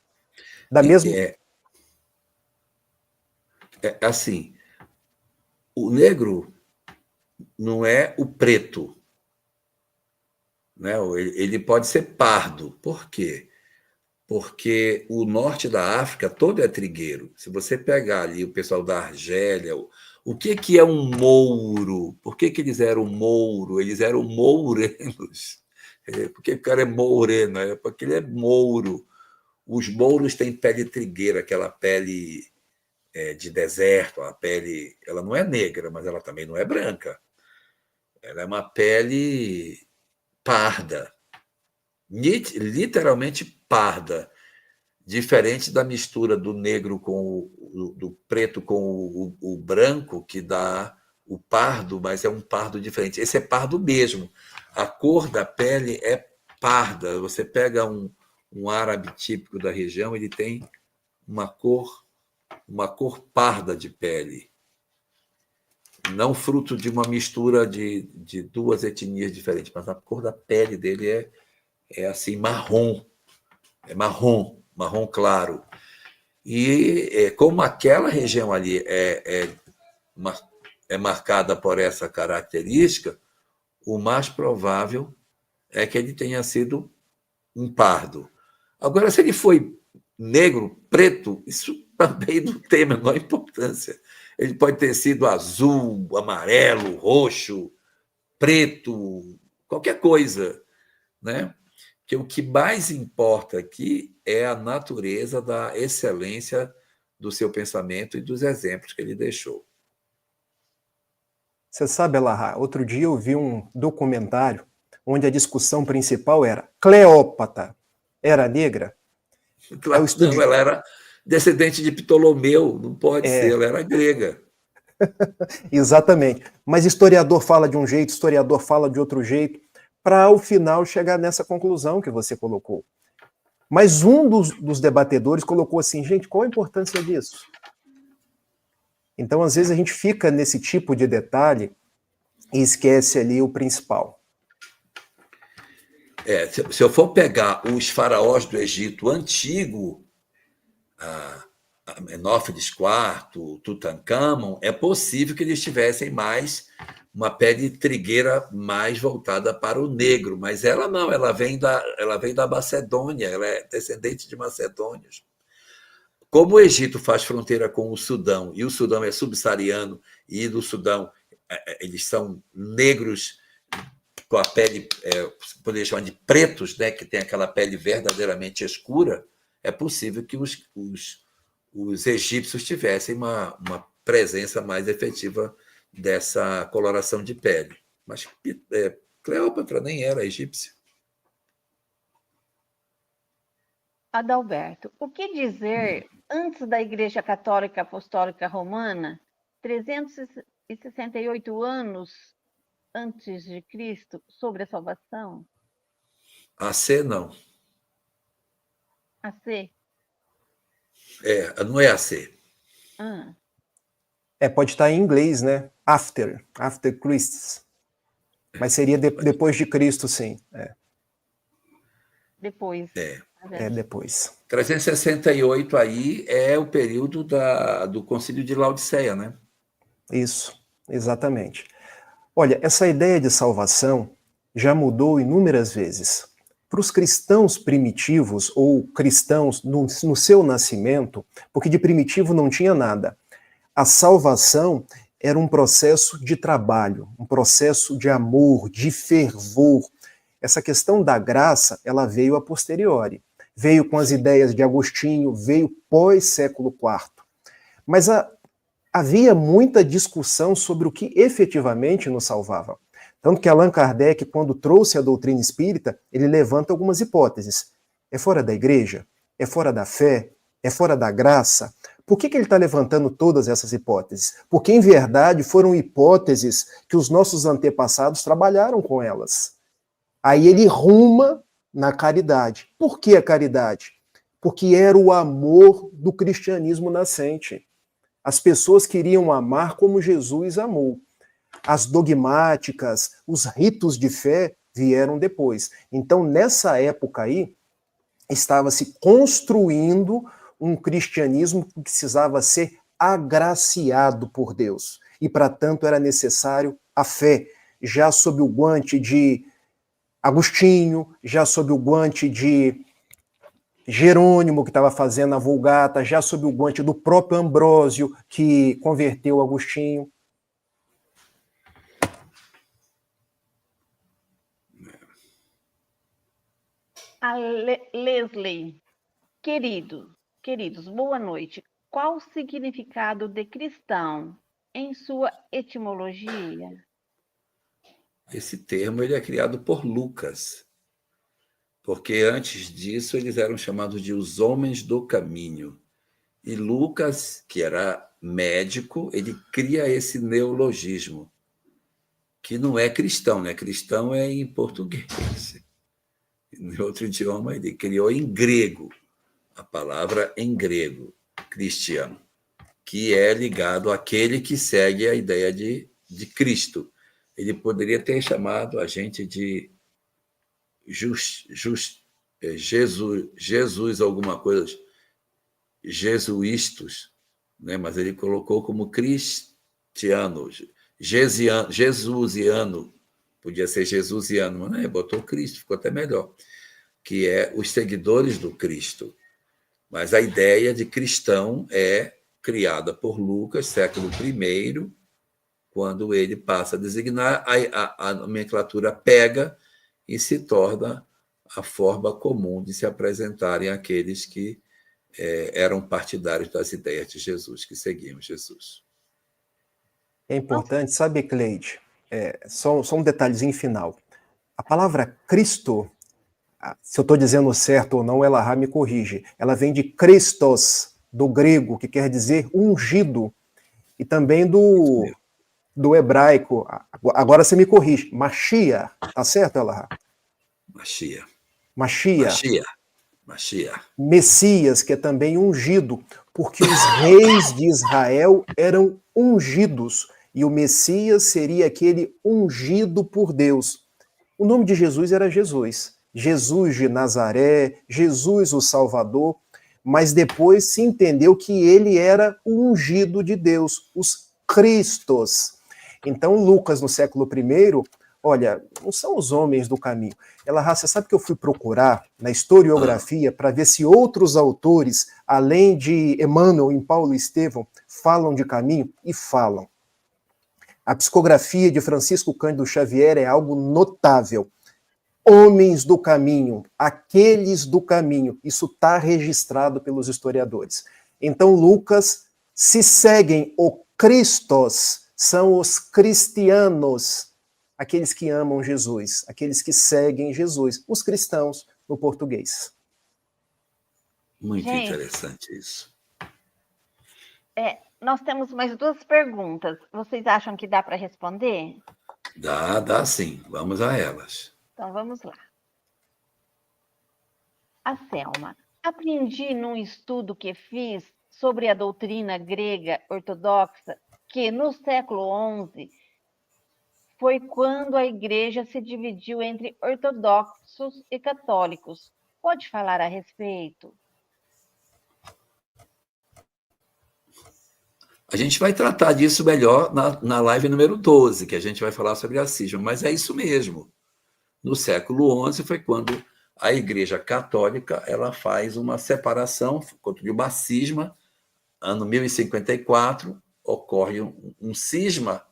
Assim, o negro não é o preto, né? Ele pode ser pardo. Por quê? Porque o norte da África todo é trigueiro. Se você pegar ali o pessoal da Argélia, o que é um mouro? Por que eles eram mouro? Eles eram mourenos. Por que o cara é moureno? É porque ele é mouro. Os mouros têm pele trigueira, aquela pele de deserto, a pele, ela não é negra, mas ela também não é branca. Ela é uma pele parda, literalmente parda, diferente da mistura do negro com do preto com o branco, que dá o pardo, mas é um pardo diferente. Esse é pardo mesmo. A cor da pele é parda. Você pega um árabe típico da região, ele tem uma cor parda de pele, não fruto de uma mistura de duas etnias diferentes, mas a cor da pele dele é assim, marrom, marrom claro. E como aquela região ali é marcada por essa característica, o mais provável é que ele tenha sido um pardo. Agora, se ele foi negro, preto, isso também não tem a menor importância. Ele pode ter sido azul, amarelo, roxo, preto, qualquer coisa, né? Que o que mais importa aqui é a natureza da excelência do seu pensamento e dos exemplos que ele deixou. Você sabe, Elahá, outro dia eu vi um documentário onde a discussão principal era: Cleópatra era negra? Claro, não, ela era descendente de Ptolomeu, não pode ser, ela era grega. Exatamente. Mas historiador fala de um jeito, historiador fala de outro jeito, para ao final chegar nessa conclusão que você colocou. Mas um dos debatedores colocou assim: gente, qual a importância disso? Então, às vezes, a gente fica nesse tipo de detalhe e esquece ali o principal. Se eu for pegar os faraós do Egito antigo, Menófis IV, Tutancâmon, é possível que eles tivessem mais uma pele trigueira mais voltada para o negro, mas ela não, ela vem da Macedônia, ela é descendente de macedônios. Como o Egito faz fronteira com o Sudão, e o Sudão é subsaariano, e do Sudão eles são negros com a pele, poderia chamar de pretos, né, que tem aquela pele verdadeiramente escura, é possível que os egípcios tivessem uma presença mais efetiva dessa coloração de pele. Mas Cleópatra nem era egípcia. Adalberto, o que dizer antes da Igreja Católica Apostólica Romana, 368 anos antes de Cristo, sobre a salvação? AC não. AC? Não é AC. Pode estar em inglês, né? After Christ. Mas seria depois de Cristo, sim. Depois. Depois. 368 aí é o período do Concílio de Laodiceia, né? Isso, exatamente. Olha, essa ideia de salvação já mudou inúmeras vezes. Para os cristãos primitivos, ou cristãos no seu nascimento, porque de primitivo não tinha nada, a salvação era um processo de trabalho, um processo de amor, de fervor. Essa questão da graça, ela veio a posteriori. Veio com as ideias de Agostinho, veio pós-século IV. Mas havia muita discussão sobre o que efetivamente nos salvava. Tanto que Allan Kardec, quando trouxe a doutrina espírita, ele levanta algumas hipóteses. É fora da igreja? É fora da fé? É fora da graça? Por que ele está levantando todas essas hipóteses? Porque, em verdade, foram hipóteses que os nossos antepassados trabalharam com elas. Aí ele ruma na caridade. Por que a caridade? Porque era o amor do cristianismo nascente. As pessoas queriam amar como Jesus amou. As dogmáticas, os ritos de fé vieram depois. Então, nessa época aí, estava se construindo um cristianismo que precisava ser agraciado por Deus. E, para tanto, era necessário a fé, já sob o guante de Agostinho, já sob o guante de Jerônimo, que estava fazendo a Vulgata, já sob o guante do próprio Ambrósio, que converteu Agostinho. A Leslie, queridos, boa noite. Qual o significado de cristão em sua etimologia? Esse termo ele é criado por Lucas, porque antes disso eles eram chamados de os homens do caminho. E Lucas, que era médico, ele cria esse neologismo, que não é cristão, né? Cristão é em português. Em outro idioma, ele criou em grego, a palavra em grego, cristiano, que é ligado àquele que segue a ideia de Cristo. Ele poderia ter chamado a gente de Jesus alguma coisa, jesuístos, né? Mas ele colocou como cristiano, jesusiano, podia ser jesusiano, mas botou Cristo, ficou até melhor, que é os seguidores do Cristo. Mas a ideia de cristão é criada por Lucas, século I, quando ele passa a designar, a nomenclatura pega e se torna a forma comum de se apresentarem aqueles que eram partidários das ideias de Jesus, que seguiam Jesus. É importante, sabe, Cleide? Só um detalhezinho final. A palavra Cristo, se eu estou dizendo certo ou não, ela me corrige. Ela vem de Christos, do grego, que quer dizer ungido, e também do hebraico. Agora você me corrige. Mashiach, tá certo, Elahá? Mashiach. Messias, que é também ungido, porque os reis de Israel eram ungidos, e o Messias seria aquele ungido por Deus. O nome de Jesus era Jesus. Jesus de Nazaré, Jesus o Salvador, mas depois se entendeu que ele era o ungido de Deus, os Cristos. Então, Lucas, no século I, olha, não são os homens do caminho. Você sabe que eu fui procurar na historiografia para ver se outros autores, além de Emmanuel e Paulo Estevão, falam de caminho? E falam. A psicografia de Francisco Cândido Xavier é algo notável. Homens do caminho, aqueles do caminho. Isso está registrado pelos historiadores. Então, Lucas, se seguem o Christos, são os cristianos, aqueles que amam Jesus, aqueles que seguem Jesus, os cristãos no português. Muito interessante isso. Nós temos mais 2 perguntas. Vocês acham que dá para responder? Dá sim. Vamos a elas. Então vamos lá. A Selma. Aprendi num estudo que fiz sobre a doutrina grega ortodoxa que no século XI foi quando a igreja se dividiu entre ortodoxos e católicos. Pode falar a respeito? A gente vai tratar disso melhor na live número 12, que a gente vai falar sobre a cisma, mas é isso mesmo. No século XI foi quando a Igreja Católica ela faz uma separação, de uma cisma. Ano 1054, ocorre um cisma,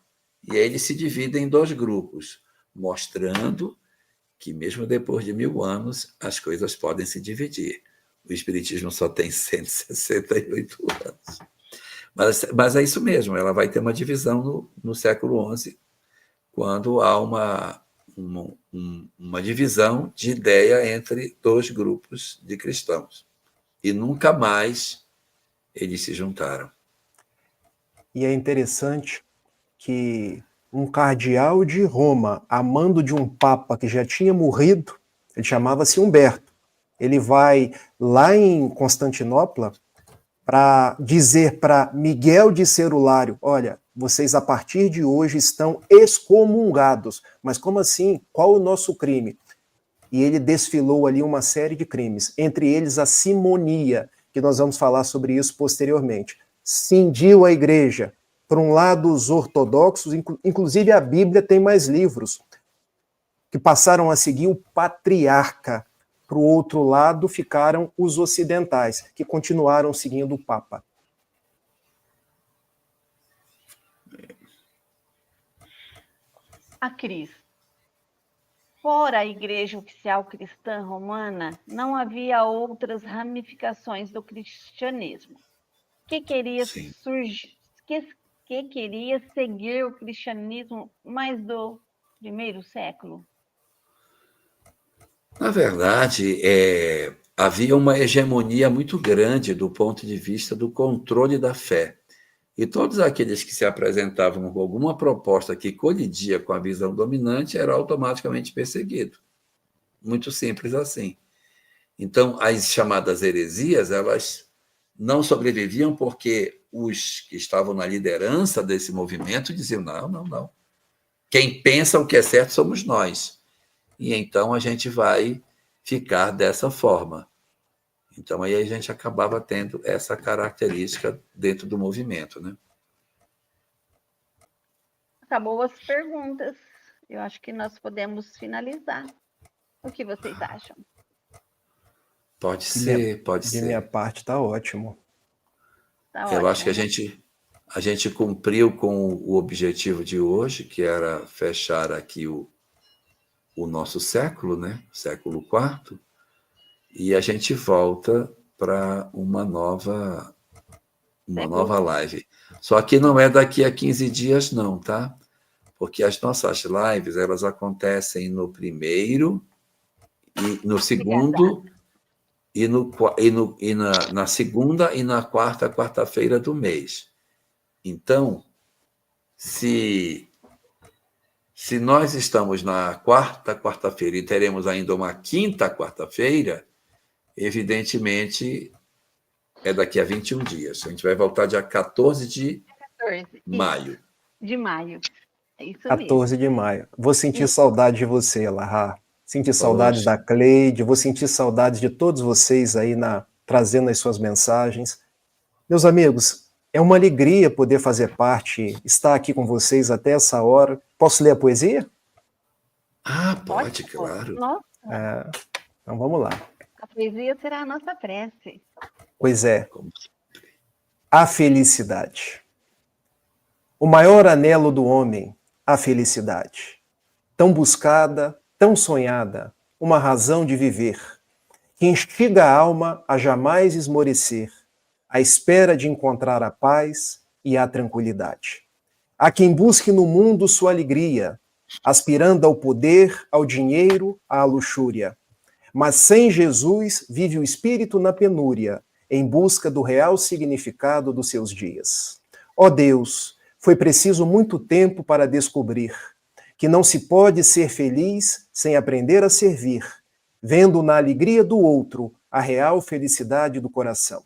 e aí eles se dividem em 2 grupos, mostrando que mesmo depois de 1000 anos, as coisas podem se dividir. O Espiritismo só tem 168 anos. Mas é isso mesmo, ela vai ter uma divisão no século XI, quando há uma divisão de ideia entre 2 grupos de cristãos. E nunca mais eles se juntaram. E é interessante que um cardeal de Roma, a mando de um papa que já tinha morrido, ele chamava-se Humberto, ele vai lá em Constantinopla para dizer para Miguel de Cerulário, olha, vocês a partir de hoje estão excomungados. Mas como assim? Qual o nosso crime? E ele desfilou ali uma série de crimes, entre eles a simonia, que nós vamos falar sobre isso posteriormente. Cindiu a igreja. Por um lado, os ortodoxos, inclusive a Bíblia tem mais livros, que passaram a seguir o patriarca. Para o outro lado ficaram os ocidentais, que continuaram seguindo o Papa. A Cris. Fora a Igreja Oficial Cristã Romana, não havia outras ramificações do cristianismo. Que queria seguir o cristianismo mais do primeiro século? Na verdade, havia uma hegemonia muito grande do ponto de vista do controle da fé. E todos aqueles que se apresentavam com alguma proposta que colidia com a visão dominante eram automaticamente perseguidos. Muito simples assim. Então, as chamadas heresias, elas não sobreviviam porque os que estavam na liderança desse movimento diziam, não. Quem pensa o que é certo somos nós. E então a gente vai ficar dessa forma. Então aí a gente acabava tendo essa característica dentro do movimento, né? Acabou as perguntas. Eu acho que nós podemos finalizar. O que vocês acham? Pode ser. De minha parte está ótimo. Eu acho que a gente cumpriu com o objetivo de hoje, que era fechar aqui o nosso século, né? Século IV, e a gente volta para uma nova live. Só que não é daqui a 15 dias, não, tá? Porque as nossas lives, elas acontecem no primeiro, e no segundo, na segunda e na quarta-feira do mês. Então, se nós estamos na quarta-feira e teremos ainda uma quinta quarta-feira, evidentemente é daqui a 21 dias. A gente vai voltar dia 14 de maio. De maio. É isso 14 de maio. Vou sentir saudade de você, Lahá. Sentir saudade da Cleide, vou sentir saudade de todos vocês aí trazendo as suas mensagens. Meus amigos, é uma alegria poder fazer parte, estar aqui com vocês até essa hora. Posso ler a poesia? Ah, pode, claro. Nossa. Então vamos lá. A poesia será a nossa prece. Pois é. A felicidade. O maior anelo do homem, a felicidade. Tão buscada, tão sonhada, uma razão de viver, que instiga a alma a jamais esmorecer, à espera de encontrar a paz e a tranquilidade. Há quem busque no mundo sua alegria, aspirando ao poder, ao dinheiro, à luxúria. Mas sem Jesus vive o espírito na penúria, em busca do real significado dos seus dias. Ó Deus, foi preciso muito tempo para descobrir que não se pode ser feliz sem aprender a servir, vendo na alegria do outro a real felicidade do coração.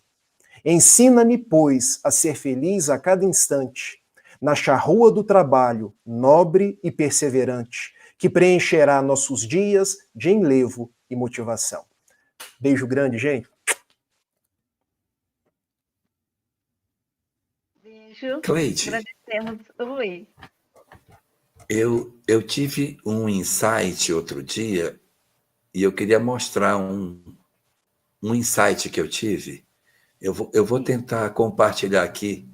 Ensina-me, pois, a ser feliz a cada instante, na charrua do trabalho, nobre e perseverante, que preencherá nossos dias de enlevo e motivação. Beijo grande, gente. Beijo. Cleide, Agradecemos. Oi. eu tive um insight outro dia e eu queria mostrar um insight que eu tive. Eu vou tentar compartilhar aqui.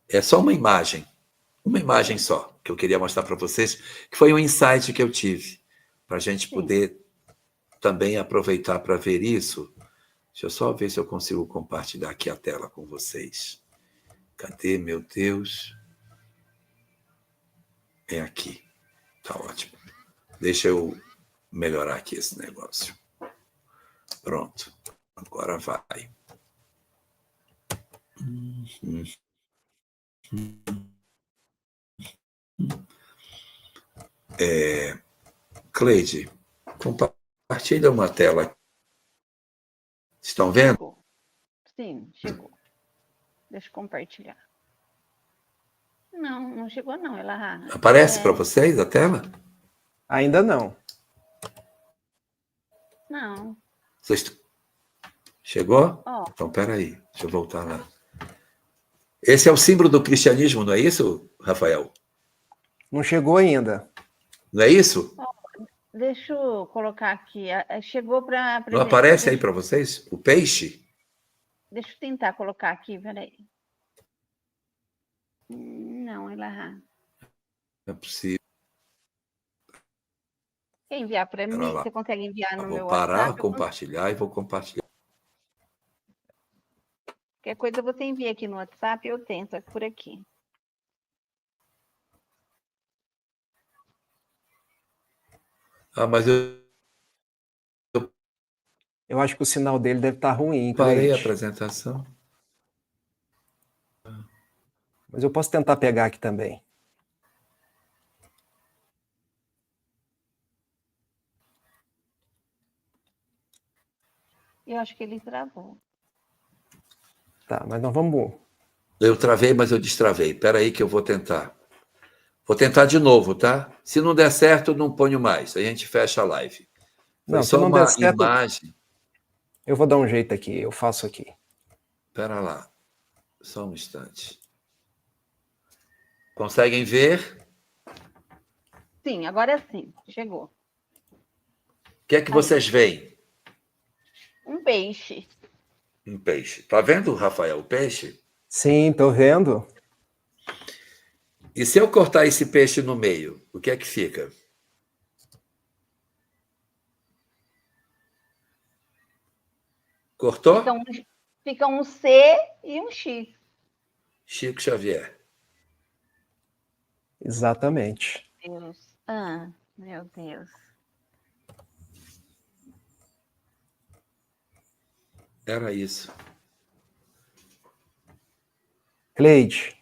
É só uma imagem só, que eu queria mostrar para vocês, que foi um insight que eu tive, para a gente poder também aproveitar para ver isso. Deixa eu só ver se eu consigo compartilhar aqui a tela com vocês. Cadê, meu Deus? É aqui. Tá ótimo. Deixa eu melhorar aqui esse negócio. Pronto. Agora vai. Cleide, compartilha uma tela. Estão vendo? Sim, chegou. Deixa eu compartilhar. Não, não chegou não, ela... Aparece para vocês a tela? Ainda não. Não. Chegou? Ó. Então, peraí. Deixa eu voltar lá. Esse é o símbolo do cristianismo, não é isso, Rafael? Não chegou ainda. Não é isso? Ó, deixa eu colocar aqui. Chegou para... Não aparece aí para vocês? O peixe? Deixa eu tentar colocar aqui, peraí. Não, ela... Não é possível. Quer enviar para mim? Você consegue enviar no meu WhatsApp? Vou parar, compartilhar e vou compartilhar. Qualquer coisa você envia aqui no WhatsApp, eu tento por aqui. Mas eu acho que o sinal dele deve estar ruim. Parei a apresentação. Mas eu posso tentar pegar aqui também. Eu acho que ele travou. Tá, mas nós vamos... Eu travei, mas eu destravei. Espera aí que eu vou tentar. Vou tentar de novo, tá? Se não der certo, eu não ponho mais. A gente fecha a live. Não, só se não uma der certo, imagem. Eu vou dar um jeito aqui, eu faço aqui. Espera lá. Só um instante. Conseguem ver? Sim, agora sim. Chegou. O que é que vocês veem? Um peixe. Um peixe. Tá vendo, Rafael, o peixe? Sim, tô vendo. E se eu cortar esse peixe no meio, o que é que fica? Cortou? Fica um C e um X. Chico Xavier. Exatamente. Deus. Meu Deus. Era isso. Cleide,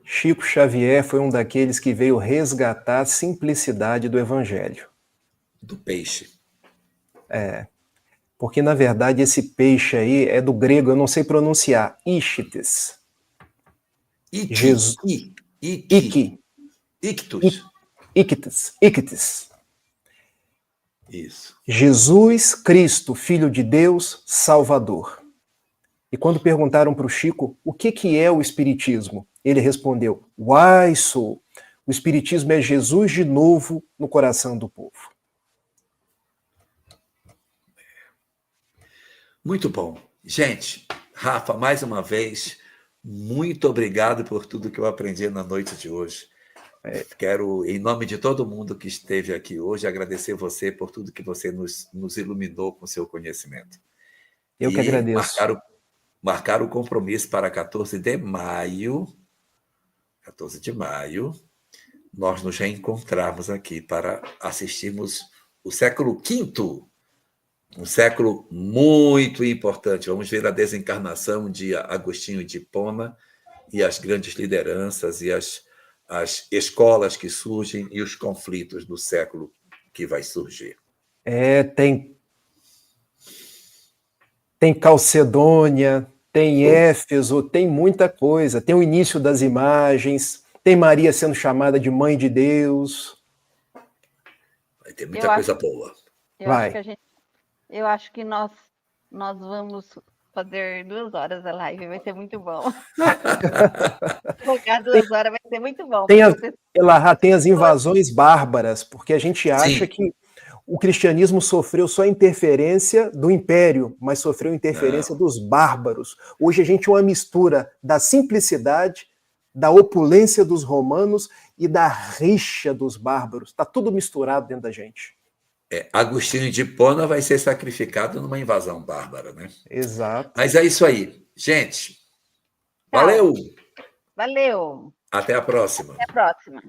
Chico Xavier foi um daqueles que veio resgatar a simplicidade do Evangelho. Do peixe. Porque, na verdade, esse peixe aí é do grego, eu não sei pronunciar, Íchites. Ictus. Isso. Jesus Cristo, Filho de Deus, Salvador. E quando perguntaram para o Chico o que é o Espiritismo, ele respondeu: Uai, sou. O Espiritismo é Jesus de novo no coração do povo. Muito bom. Gente, Rafa, mais uma vez, muito obrigado por tudo que eu aprendi na noite de hoje. Quero, em nome de todo mundo que esteve aqui hoje, agradecer você por tudo que você nos iluminou com seu conhecimento. Eu que agradeço. Marcar o compromisso para 14 de maio, nós nos reencontrarmos aqui para assistirmos o século V, um século muito importante. Vamos ver a desencarnação de Agostinho de Hipona e as grandes lideranças e as escolas que surgem e os conflitos do século que vai surgir. Tem Calcedônia, tem Éfeso, tem muita coisa. Tem o início das imagens, tem Maria sendo chamada de Mãe de Deus. Vai ter muita coisa boa. Eu acho que nós vamos fazer 2 horas a live, vai ser muito bom. Colocar 2 horas vai ser muito bom. Tem as invasões bárbaras, porque a gente acha que o cristianismo sofreu só interferência do império, mas sofreu interferência dos bárbaros. Hoje a gente é uma mistura da simplicidade, da opulência dos romanos e da rixa dos bárbaros. Está tudo misturado dentro da gente. Agostinho de Hipona vai ser sacrificado numa invasão bárbara, né? Exato. Mas é isso aí. Gente, valeu! Valeu! Até a próxima. Até a próxima.